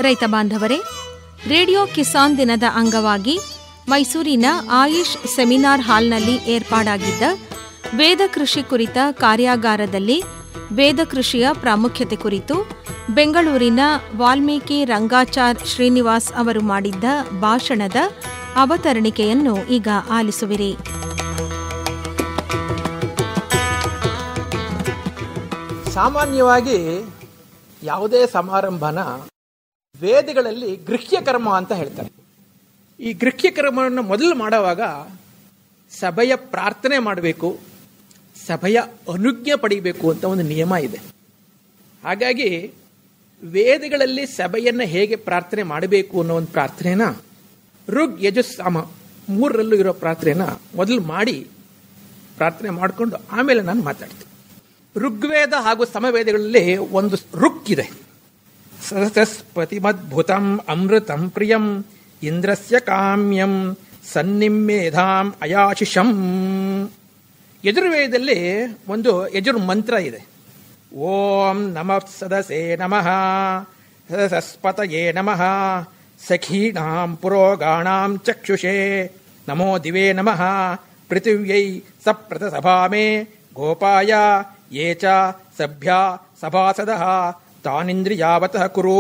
ರೈತ ಬಾಂಧವರೇ, ರೇಡಿಯೋ ಕಿಸಾನ್ ದಿನದ ಅಂಗವಾಗಿ ಮೈಸೂರಿನ ಆಯುಷ್ ಸೆಮಿನಾರ್ ಹಾಲ್ನಲ್ಲಿ ಏರ್ಪಾಡಾಗಿದ್ದ ವೇದ ಕೃಷಿ ಕುರಿತ ಕಾರ್ಯಾಗಾರದಲ್ಲಿ ವೇದ ಕೃಷಿಯ ಪ್ರಾಮುಖ್ಯತೆ ಕುರಿತು ಬೆಂಗಳೂರಿನ ವಾಲ್ಮೀಕಿ ರಂಗಾಚಾರ್ ಶ್ರೀನಿವಾಸ್ ಅವರು ಮಾಡಿದ್ದ ಭಾಷಣದ ಅವತರಣಿಕೆಯನ್ನು ಈಗ ಆಲಿಸುವಿರಿ. ಸಾಮಾನ್ಯವಾಗಿ ಯಾವುದೇ ಸಮಾರಂಭನ ವೇದಗಳಲ್ಲಿ ಗೃಹ್ಯ ಕರ್ಮ ಅಂತ ಹೇಳ್ತಾರೆ. ಈ ಗೃಹ್ಯ ಕರ್ಮವನ್ನು ಮೊದಲು ಮಾಡುವಾಗ ಸಭೆಯ ಪ್ರಾರ್ಥನೆ ಮಾಡಬೇಕು, ಸಭೆಯ ಅನುಜ್ಞೆ ಪಡೆಯಬೇಕು ಅಂತ ಒಂದು ನಿಯಮ ಇದೆ. ಹಾಗಾಗಿ ವೇದಗಳಲ್ಲಿ ಸಭೆಯನ್ನು ಹೇಗೆ ಪ್ರಾರ್ಥನೆ ಮಾಡಬೇಕು ಅನ್ನೋ ಒಂದು ಪ್ರಾರ್ಥನೆನ ಋಗ್ ಯಜುಸ್ ಸಾಮ 3ರಲ್ಲೂ ಇರೋ ಪ್ರಾರ್ಥನೆನ ಮೊದಲು ಮಾಡಿ ಪ್ರಾರ್ಥನೆ ಮಾಡಿಕೊಂಡು ಆಮೇಲೆ ನಾನು ಮಾತಾಡ್ತೀನಿ. ಋಗ್ವೇದ ಹಾಗೂ ಸಮವೇದಗಳಲ್ಲಿ ಒಂದು ಋಕ್ ಇದೆ. ಸರಸ್ವತಿಮದ್ಭುತಂ ಅಮೃತಂ ಪ್ರಿಯಂ ಇಂದ್ರಸ್ಯ ಕಾಮ್ಯಂ ಸನ್ನಿಮೇಧಾಂ ಅಯಾಶಿಷಂ. ಯಜುರ್ವೇದದಲ್ಲಿ ಒಂದು ಯಜುರ್ ಮಂತ್ರ ಇದೆ. ಓಂ ನಮಃ ಸದಸೇ ನಮಃ ಸರಸ್ವತಯೇ ನಮಃ ಸಖೀನಾಂ ಪುರೋಗಾಣಾಂ ಚಕ್ಷುಷೇ ನಮೋ ದಿವೇ ನಮಃ ಪೃಥಿವ್ಯೈ ಸಪ್ರತ ಸಭಾಮೇ ಗೋಪಾಯ ಯೇ ಚ ಸಭ್ಯಾ ಸಭಾಸದಃ ತಾನಿಂದ್ರಿಯಾವತಃ ಕುರು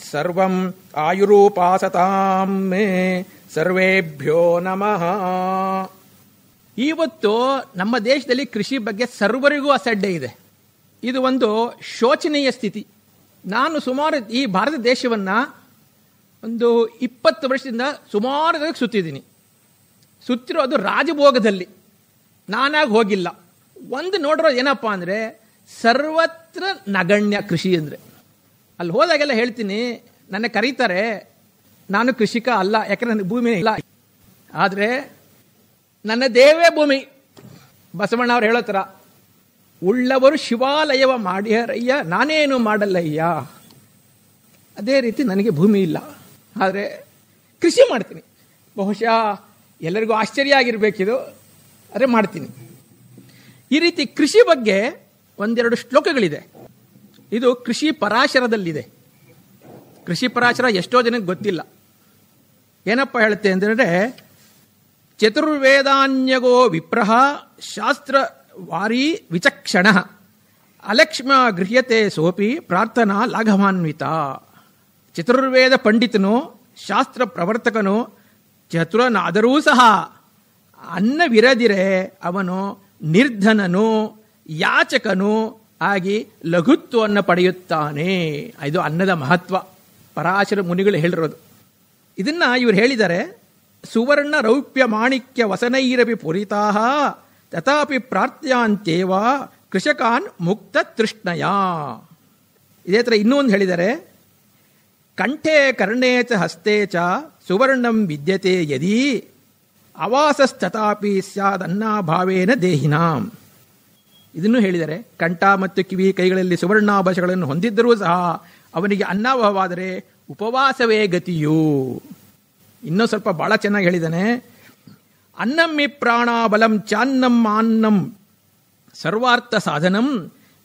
ಸರ್ವಂ ಆಯುರೂಪಾಸತಾಂ ಮೇ ಸರ್ವೇಭ್ಯೋ ನಮಃ. ಇವತ್ತು ನಮ್ಮ ದೇಶದಲ್ಲಿ ಕೃಷಿ ಬಗ್ಗೆ ಸರ್ವರಿಗೂ ಅಸಡ್ಡೆ ಇದೆ. ಇದು ಒಂದು ಶೋಚನೀಯ ಸ್ಥಿತಿ. ನಾನು ಸುಮಾರು ಈ ಭಾರತ ದೇಶವನ್ನು ಒಂದು 20 ವರ್ಷದಿಂದ ಸುಮಾರು ಸುತ್ತಿದ್ದೀನಿ. ಸುತ್ತಿರೋದು ರಾಜಭೋಗದಲ್ಲಿ, ನಾನಾಗಿ ಹೋಗಿಲ್ಲ. ಒಂದು ನೋಡಿರೋ ಏನಪ್ಪ ಅಂದರೆ ಸರ್ವತ್ರ ನಗಣ್ಯ ಕೃಷಿ ಅಂದರೆ. ಅಲ್ಲಿ ಹೋದಾಗೆಲ್ಲ ಹೇಳ್ತೀನಿ, ನನ್ನ ಕರೀತಾರೆ, ನಾನು ಕೃಷಿಕ ಅಲ್ಲ, ಯಾಕಂದ್ರೆ ನನಗೆ ಭೂಮಿ ಇಲ್ಲ. ಆದರೆ ನನ್ನ ದೇವೇ ಭೂಮಿ. ಬಸವಣ್ಣ ಅವ್ರು ಹೇಳೋ ಥರ, ಉಳ್ಳವರು ಶಿವಾಲಯವ ಮಾಡ್ಯಾರಯ್ಯ ನಾನೇನು ಮಾಡಲ್ಲಯ್ಯ. ಅದೇ ರೀತಿ ನನಗೆ ಭೂಮಿ ಇಲ್ಲ, ಆದರೆ ಕೃಷಿ ಮಾಡ್ತೀನಿ. ಬಹುಶಃ ಎಲ್ಲರಿಗೂ ಆಶ್ಚರ್ಯ ಆಗಿರಬೇಕಿದು, ಆದರೆ ಮಾಡ್ತೀನಿ. ಈ ರೀತಿ ಕೃಷಿ ಬಗ್ಗೆ ಒಂದೆರಡು ಶ್ಲೋಕಗಳಿದೆ. ಇದು ಕೃಷಿ ಪರಾಶರದಲ್ಲಿದೆ. ಕೃಷಿ ಪರಾಶರ ಎಷ್ಟೋ ಜನಕ್ಕೆ ಗೊತ್ತಿಲ್ಲ. ಏನಪ್ಪ ಹೇಳುತ್ತೆ ಅಂದರೆ, ಚತುರ್ವೇದಾನ್ಯಗೋ ವಿಪ್ರಹ ಶಾಸ್ತ್ರ ವಾರಿ ವಿಚಕ್ಷಣ ಅಲಕ್ಷ್ಮ ಗೃಹ್ಯತೆ ಸೋಪಿ ಪ್ರಾರ್ಥನಾ ಲಾಘವಾನ್ವಿತ. ಚತುರ್ವೇದ ಪಂಡಿತನು, ಶಾಸ್ತ್ರ ಪ್ರವರ್ತಕನು, ಚತುರನಾದರೂ ಸಹ ಅನ್ನವಿರದಿರೆ ಅವನು ನಿರ್ಧನನು, ಯಾಚಕನು ಆಗಿ ಲಘುತ್ವವನ್ನು ಪಡೆಯುತ್ತಾನೆ. ಇದು ಅನ್ನದ ಮಹತ್ವ ಪರಾಶರ ಮುನಿಗಳು ಹೇಳಿರೋದು. ಇದನ್ನ ಇವರು ಹೇಳಿದ್ದಾರೆ. ಸುವರ್ಣ ರೌಪ್ಯ ಮಾಣಿಕ್ಯ ವಸನೈರಪಿ ಪೂರಿತಾ ತಥಾಪಿ ಪ್ರಾರ್ಥ್ಯಾಂತ್ಯೇವ ಕೃಷಕಾನ್ ಮುಕ್ತ ತೃಷ್ಣಯ. ಇದೇ ಥರ ಇನ್ನೊಂದು ಹೇಳಿದ್ದಾರೆ. ಕಂಠೆ ಕರ್ಣೇ ಚ ಹಸ್ತೆ ಚ ಸುವರ್ಣಂ ವಿದ್ಯತೆ ಯದಿ ಅವಾಸಸ್ತಥಾಪಿ ಸ್ಯಾದನ್ನಾಭಾವೇನ ದೇಹಿನಾಂ. ಇದನ್ನು ಹೇಳಿದರೆ, ಕಂಠ ಮತ್ತು ಕಿವಿ ಕೈಗಳಲ್ಲಿ ಸುವರ್ಣಾಭಾಸಗಳನ್ನು ಹೊಂದಿದ್ದರೂ ಸಹ ಅವನಿಗೆ ಅನ್ನಾಭಾವವಾದರೆ ಉಪವಾಸವೇ ಗತಿಯು. ಇನ್ನೂ ಸ್ವಲ್ಪ ಬಹಳ ಚೆನ್ನಾಗಿ ಹೇಳಿದ್ದಾನೆ. ಅನ್ನಮ್ಮಿ ಪ್ರಾಣಾಬಲಂ ಚಾನ್ನಂ ಅನ್ನಂ ಸರ್ವಾರ್ಥ ಸಾಧನಂ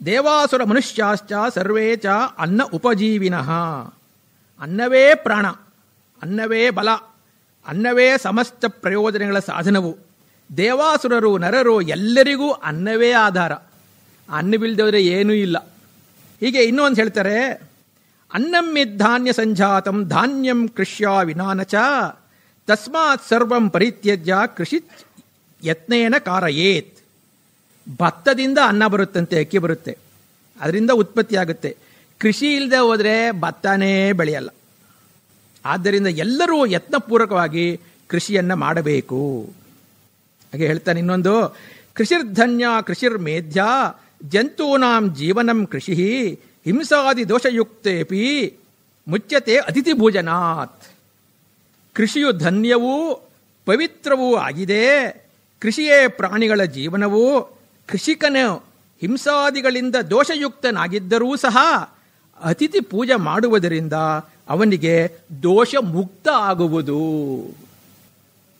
ದೇವಾಸುರ ಮನುಷ್ಯಾಶ್ಚ ಸರ್ವೇ ಚ ಅನ್ನ ಉಪಜೀವಿನಃ. ಅನ್ನವೇ ಪ್ರಾಣ, ಅನ್ನವೇ ಬಲ, ಅನ್ನವೇ ಸಮಸ್ತ ಪ್ರಯೋಜನಗಳ ಸಾಧನವು. ದೇವಾಸುರರು ನರರು ಎಲ್ಲರಿಗೂ ಅನ್ನವೇ ಆಧಾರ. ಅನ್ನವಿಲ್ಲದವರೆ ಏನೂ ಇಲ್ಲ. ಹೀಗೆ ಇನ್ನೊಂದು ಹೇಳ್ತಾರೆ, ಅನ್ನಮ್ಮಿದ್ಧಾನ್ಯ ಸಂಜಾತಂ ಧಾನ್ಯಂ ಕೃಷ್ಯ ವಿನಾನಚ ತಸ್ಮಾತ್ ಸರ್ವಂ ಪರಿತ್ಯಜ್ಯ ಕೃಷಿ ಯತ್ನೇನ ಕಾರಯೇತ್. ಭತ್ತದಿಂದ ಅನ್ನ ಬರುತ್ತಂತೆ, ಅಕ್ಕಿ ಬರುತ್ತೆ, ಅದರಿಂದ ಉತ್ಪತ್ತಿ ಆಗುತ್ತೆ. ಕೃಷಿ ಇಲ್ಲದೆ ಹೋದರೆ ಭತ್ತನೇ ಬೆಳೆಯಲ್ಲ. ಆದ್ದರಿಂದ ಎಲ್ಲರೂ ಯತ್ನಪೂರ್ವಕವಾಗಿ ಕೃಷಿಯನ್ನು ಮಾಡಬೇಕು. ಹಾಗೆ ಹೇಳ್ತಾನೆ ಇನ್ನೊಂದು, ಕೃಷಿರ್ಧನ್ಯ ಕೃಷಿರ್ಮೇಧ್ಯ ಜಂತೂನಾಂ ಜೀವನಂ ಕೃಷಿ ಹಿಂಸಾದಿ ದೋಷಯುಕ್ತೇಪಿ ಮುಚ್ಯತೆ ಅತಿಥಿ ಭೋಜನಾತ್. ಕೃಷಿಯು ಧನ್ಯವೂ ಪವಿತ್ರವೂ ಆಗಿದೆ. ಕೃಷಿಯೇ ಪ್ರಾಣಿಗಳ ಜೀವನವು. ಕೃಷಿಕನು ಹಿಂಸಾದಿಗಳಿಂದ ದೋಷಯುಕ್ತನಾಗಿದ್ದರೂ ಸಹ ಅತಿಥಿ ಪೂಜೆ ಮಾಡುವುದರಿಂದ ಅವನಿಗೆ ದೋಷ ಮುಕ್ತ ಆಗುವುದು.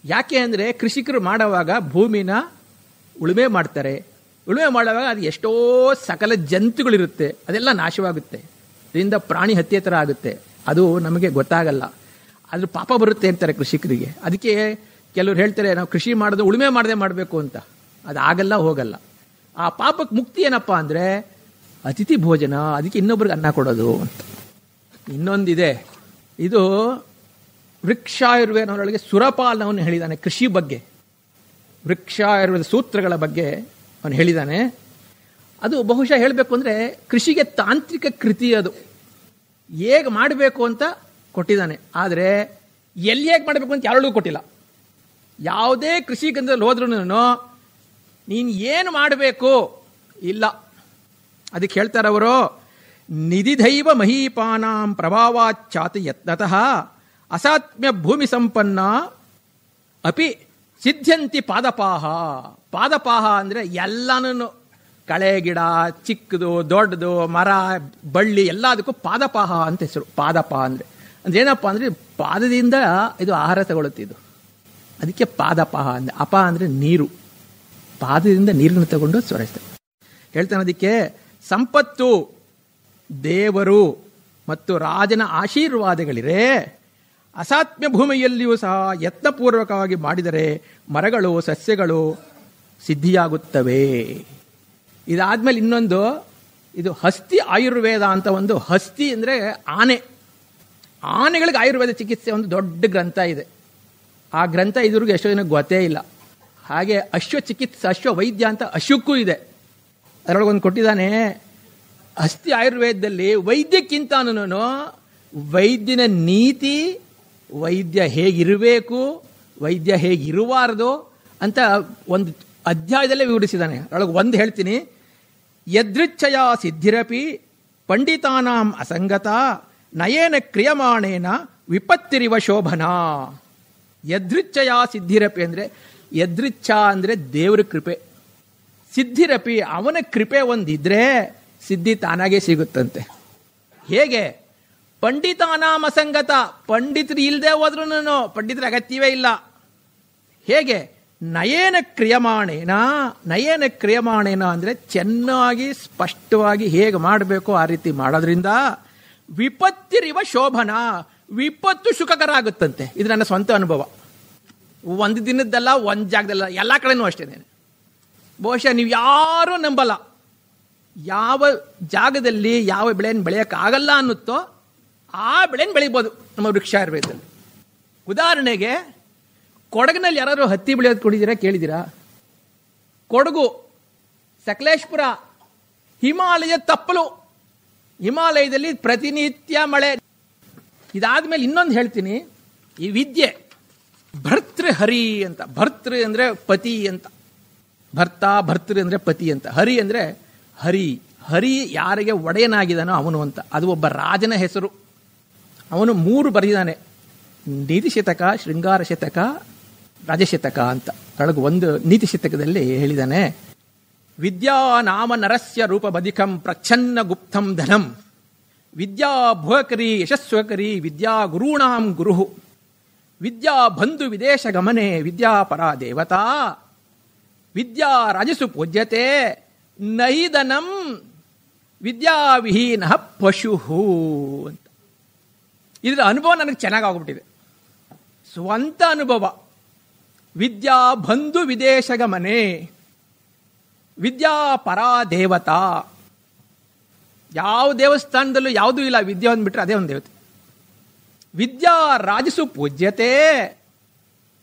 ಯಾಕೆ ಅಂದರೆ ಕೃಷಿಕರು ಮಾಡುವಾಗ ಭೂಮಿನ ಉಳುಮೆ ಮಾಡ್ತಾರೆ. ಉಳುಮೆ ಮಾಡುವಾಗ ಅದು ಎಷ್ಟೋ ಸಕಲ ಜಂತುಗಳಿರುತ್ತೆ, ಅದೆಲ್ಲ ನಾಶವಾಗುತ್ತೆ. ಇದರಿಂದ ಪ್ರಾಣಿ ಹತ್ಯೆ ಥರ ಆಗುತ್ತೆ. ಅದು ನಮಗೆ ಗೊತ್ತಾಗಲ್ಲ. ಆದ್ರೂ ಪಾಪ ಬರುತ್ತೆ ಅಂತಾರೆ ಕೃಷಿಕರಿಗೆ. ಅದಕ್ಕೆ ಕೆಲವರು ಹೇಳ್ತಾರೆ ನಾವು ಕೃಷಿ ಮಾಡೋದು ಉಳುಮೆ ಮಾಡದೆ ಮಾಡಬೇಕು ಅಂತ. ಅದಾಗಲ್ಲ, ಹೋಗಲ್ಲ. ಆ ಪಾಪಕ್ಕೆ ಮುಕ್ತಿ ಏನಪ್ಪ ಅಂದರೆ ಅತಿಥಿ ಭೋಜನ, ಅದಕ್ಕೆ ಇನ್ನೊಬ್ರಿಗೆ ಅನ್ನ ಕೊಡೋದು ಅಂತ. ಇನ್ನೊಂದಿದೆ, ಇದು ವೃಕ್ಷಾಯುರ್ವೇದನೊಳಗೆ ಸುರಪಾಲನವನ್ನು ಹೇಳಿದ್ದಾನೆ ಕೃಷಿ ಬಗ್ಗೆ. ವೃಕ್ಷಾಯುರ್ವೇದ ಸೂತ್ರಗಳ ಬಗ್ಗೆ ಅವನು ಹೇಳಿದ್ದಾನೆ. ಅದು ಬಹುಶಃ ಹೇಳಬೇಕು ಅಂದರೆ ಕೃಷಿಗೆ ತಾಂತ್ರಿಕ ಕೃತಿ. ಅದು ಹೇಗೆ ಮಾಡಬೇಕು ಅಂತ ಕೊಟ್ಟಿದ್ದಾನೆ, ಆದರೆ ಎಲ್ಲಿ ಹೇಗೆ ಮಾಡಬೇಕು ಅಂತ ಯಾರಿಗೂ ಕೊಟ್ಟಿಲ್ಲ. ಯಾವುದೇ ಕೃಷಿ ಕೇಂದ್ರದಲ್ಲಿ ಹೋದ್ರೂ ನೀನು ಏನು ಮಾಡಬೇಕು ಇಲ್ಲ. ಅದಕ್ಕೆ ಹೇಳ್ತಾರವರು, ನಿಧಿದೈವ ಮಹೀಪಾನಾಂ ಪ್ರಭಾವಾಚ್ಚಾತಿ ಯತ್ನತಃ ಅಸಾತ್ಮ್ಯ ಭೂಮಿ ಸಂಪನ್ನ ಅಪಿ ಸಿದ್ಧಂತಿ ಪಾದಪಾಹ. ಪಾದಪಾಹ ಅಂದರೆ ಎಲ್ಲನೂ, ಕಳೆ ಗಿಡ, ಚಿಕ್ಕದು ದೊಡ್ಡದು, ಮರ ಬಳ್ಳಿ ಎಲ್ಲದಕ್ಕೂ ಪಾದಪಾಹ ಅಂತ ಹೆಸರು. ಪಾದಪಾಹ ಅಂದರೆ ಏನಪ್ಪ ಅಂದರೆ ಪಾದದಿಂದ ಇದು ಆಹಾರ ತಗೊಳುತ್ತಿದ್ದು, ಅದಕ್ಕೆ ಪಾದಪಾಹ ಅಂದರೆ. ಅಪ ಅಂದರೆ ನೀರು, ಪಾದದಿಂದ ನೀರನ್ನು ತಗೊಂಡು ಸೊರಸ್ತಾರೆ. ಹೇಳ್ತಾನೆ ಅದಕ್ಕೆ ಸಂಪತ್ತು, ದೇವರು ಮತ್ತು ರಾಜನ ಆಶೀರ್ವಾದಗಳಿರೆ. ಅಸಾತ್ಮ್ಯ ಭೂಮಿಯಲ್ಲಿಯೂ ಸಹ ಯತ್ನಪೂರ್ವಕವಾಗಿ ಮಾಡಿದರೆ ಮರಗಳು ಸಸ್ಯಗಳು ಸಿದ್ಧಿಯಾಗುತ್ತವೆ. ಇದಾದ್ಮೇಲೆ ಇನ್ನೊಂದು, ಇದು ಹಸ್ತಿ ಆಯುರ್ವೇದ ಅಂತ ಒಂದು. ಹಸ್ತಿ ಅಂದರೆ ಆನೆ. ಆನೆಗಳಿಗೆ ಆಯುರ್ವೇದ ಚಿಕಿತ್ಸೆ ಒಂದು ದೊಡ್ಡ ಗ್ರಂಥ ಇದೆ. ಆ ಗ್ರಂಥ ಇದ್ರಿಗೆ ಎಷ್ಟೋ ಜನಕ್ಕೆ ಗೊತ್ತೇ ಇಲ್ಲ. ಹಾಗೆ ಅಶ್ವ ಚಿಕಿತ್ಸೆ, ಅಶ್ವ ವೈದ್ಯ ಅಂತ ಅಶ್ವಕ್ಕೂ ಇದೆ. ಅದರೊಳಗೊಂದು ಕೊಟ್ಟಿದ್ದಾನೆ. ಹಸ್ತಿ ಆಯುರ್ವೇದದಲ್ಲಿ ವೈದ್ಯಕ್ಕಿಂತನೂ ವೈದ್ಯನ ನೀತಿ, ವೈದ್ಯ ಹೇಗಿರಬೇಕು, ವೈದ್ಯ ಹೇಗಿರಬಾರದು ಅಂತ ಒಂದು ಅಧ್ಯಾಯದಲ್ಲೇ ವಿವರಿಸಿದ್ದಾನೆ. ಅದರೊಳಗೆ ಒಂದು ಹೇಳ್ತೀನಿ. ಯದೃಚ್ಛಯ ಸಿದ್ಧಿರಪಿ ಪಂಡಿತಾನಾಂ ಅಸಂಗತ ನಯೇನ ಕ್ರಿಯಮಾಣೇನ ವಿಪತ್ತಿರಿವ ಶೋಭನಾ. ಯದೃಚ್ಛಯ ಸಿದ್ಧಿರಪಿ ಅಂದರೆ, ಯದೃಚ್ಛ ಅಂದರೆ ದೇವರ ಕೃಪೆ, ಸಿದ್ಧಿರಪಿ ಅವನ ಕೃಪೆ ಒಂದಿದ್ರೆ ಸಿದ್ಧಿ ತಾನಾಗೇ ಸಿಗುತ್ತಂತೆ. ಹೇಗೆ? ಪಂಡಿತಾನಾಂ ಅಸಂಗತ, ಪಂಡಿತರು ಇಲ್ಲದೆ ಹೋದ್ರೂ ಪಂಡಿತರ ಅಗತ್ಯವೇ ಇಲ್ಲ. ಹೇಗೆ? ನಯೇನ ಕ್ರಿಯಮಾಣೇನ. ನಯೇನ ಕ್ರಿಯಮಾಣೇನ ಅಂದರೆ ಚೆನ್ನಾಗಿ ಸ್ಪಷ್ಟವಾಗಿ ಹೇಗೆ ಮಾಡಬೇಕು ಆ ರೀತಿ ಮಾಡೋದ್ರಿಂದ ವಿಪತ್ತಿರಿವ ಶೋಭನ, ವಿಪತ್ತು ಸುಖಕರ ಆಗುತ್ತಂತೆ. ಇದು ನನ್ನ ಸ್ವಂತ ಅನುಭವ. ಒಂದು ದಿನದ್ದಲ್ಲ, ಒಂದು ಜಾಗದಲ್ಲ, ಎಲ್ಲ ಕಡೆನೂ ಅಷ್ಟೇ. ಬಹುಶಃ ನೀವು ಯಾರೂ ನಂಬಲ್ಲ. ಯಾವ ಜಾಗದಲ್ಲಿ ಯಾವ ಬೆಳೆಯನ್ನು ಬೆಳೆಯೋಕ್ಕಾಗಲ್ಲ ಅನ್ನುತ್ತೋ ಆ ಬೆಳೆಯನ್ನು ಬೆಳಿಬೋದು ನಮ್ಮ ವೃಕ್ಷಾಯುರ್ವೇದದಲ್ಲಿ. ಉದಾಹರಣೆಗೆ, ಕೊಡಗಿನಲ್ಲಿ ಯಾರಾದರೂ ಹತ್ತಿ ಬೆಳೆಯೋದು ಕೊಡಿದ್ದೀರಾ, ಕೇಳಿದ್ದೀರಾ? ಕೊಡಗು, ಸಕಲೇಶ್ಪುರ, ಹಿಮಾಲಯ ತಪ್ಪಲು, ಹಿಮಾಲಯದಲ್ಲಿ ಪ್ರತಿನಿತ್ಯ ಮಳೆ. ಇದಾದ್ಮೇಲೆ ಇನ್ನೊಂದು ಹೇಳ್ತೀನಿ. ಈ ವಿದ್ಯೆ ಭರ್ತೃಹರಿ ಅಂತ. ಭರ್ತೃ ಅಂದರೆ ಪತಿ ಅಂತ, ಭರ್ತ, ಭರ್ತೃ ಅಂದರೆ ಪತಿ ಅಂತ, ಹರಿ ಅಂದರೆ ಹರಿ. ಹರಿ ಯಾರಿಗೆ ಒಡೆಯನಾಗಿದ್ದಾನೋ ಅವನು ಅಂತ. ಅದು ಒಬ್ಬ ರಾಜನ ಹೆಸರು. ಅವನು 3 ಬರೆದಿದ್ದಾನೆ: ನೀತಿ ಶತಕ, ಶೃಂಗಾರ ಶತಕ, ರಾಜಶತಕ ಅಂತ. ಅದರೊಳಗೆ ಒಂದು ನೀತಿ ಶತಕದಲ್ಲಿ ಹೇಳಿದ್ದಾನೆ, ವಿದ್ಯಾ ನಾಮ ನರಸ್ಯ ರೂಪ ಬದಿಕಂ ಪ್ರಚ್ಛನ್ನ ಗುಪ್ತಂ ಧನಂ, ವಿದ್ಯಾ ಭುವಕರಿ ಯಶಸ್ವಕರಿ, ವಿದ್ಯಾ ಗುರುಣಾಂ ಗುರು, ವಿದ್ಯಾ ಬಂಧು ವಿದೇಶ ಗಮನೆ, ವಿದ್ಯಾ ಪರಾ ದೇವತಾ, ವಿದ್ಯಾ ರಾಜಸು ಪೂಜ್ಯತೆ, ನೈದನಂ ವಿದ್ಯಾವಿಹೀನ ಪಶು ಅಂತ. ಇದರ ಅನುಭವ ನನಗೆ ಚೆನ್ನಾಗಾಗ್ಬಿಟ್ಟಿದೆ, ಸ್ವಂತ ಅನುಭವ. ವಿದ್ಯಾ ಬಂಧು ವಿದೇಶ ಗಮನೆ, ವಿದ್ಯಾ ಪರಾ ದೇವತಾ. ಯಾವ ದೇವಸ್ಥಾನದಲ್ಲೂ ಯಾವುದೂ ಇಲ್ಲ, ವಿದ್ಯೆ ಅಂದ್ಬಿಟ್ರೆ ಅದೇ ಒಂದು ದೇವತೆ. ವಿದ್ಯಾ ರಾಜಸು ಪೂಜ್ಯತೆ,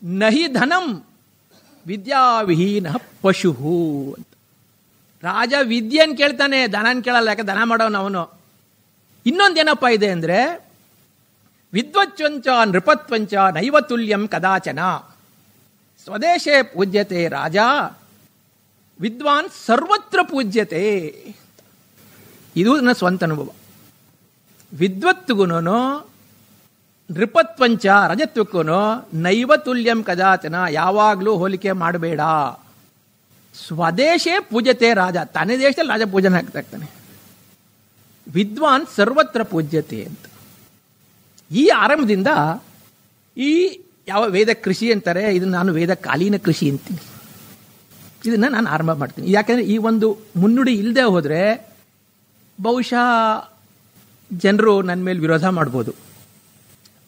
ನಹಿ ಧನಂ ವಿದ್ಯಾವಿಹೀನ ಪಶು ಅಂತ. ರಾಜ ವಿದ್ಯೆಯನ್ನು ಕೇಳ್ತಾನೆ, ಧನನ್ ಕೇಳಲ್ಲ, ಯಾಕೆ ಧನ ಮಾಡೋನು ಅವನು. ಇನ್ನೊಂದೇನಪ್ಪ ಇದೆ ಅಂದರೆ, ವಿದ್ವಚ್ವಂಚ ನೃಪತ್ವಂಚ ನೈವತುಲ್ಯಂ ಕದಾಚನ, ಸ್ವದೇಶೇ ಪೂಜ್ಯತೆ ರಾಜ, ವಿದ್ವಾನ್ ಸರ್ವತ್ರ ಪೂಜ್ಯತೆ. ಇದು ನನ್ನ ಸ್ವಂತ ಅನುಭವ. ವಿದ್ವತ್ಗೂ ನೃಪತ್ವಂಚ ರಜತ್ವಕ್ಕೂ ನೈವತುಲ್ಯಂ ಕದಾಚನ, ಯಾವಾಗಲೂ ಹೋಲಿಕೆ ಮಾಡಬೇಡ. ಸ್ವದೇಶೇ ಪೂಜ್ಯತೆ ರಾಜ, ತನ್ನ ದೇಶದಲ್ಲಿ ರಾಜ ಪೂಜನೆ ಆಗ್ತಾ ಇರ್ತಾನೆ. ವಿದ್ವಾನ್ ಸರ್ವತ್ರ ಪೂಜ್ಯತೆ ಅಂತ. ಈ ಆರಂಭದಿಂದ ಈ ಯಾವ ವೇದ ಕೃಷಿ ಅಂತಾರೆ, ಇದನ್ನು ನಾನು ವೇದ ಕಾಲೀನ ಕೃಷಿ ಅಂತೀನಿ. ಇದನ್ನು ನಾನು ಆರಂಭ ಮಾಡ್ತೀನಿ. ಯಾಕೆಂದರೆ ಈ ಒಂದು ಮುನ್ನುಡಿ ಇಲ್ಲದೆ ಹೋದರೆ ಬಹುಶಃ ಜನರು ನನ್ನ ಮೇಲೆ ವಿರೋಧ ಮಾಡ್ಬೋದು.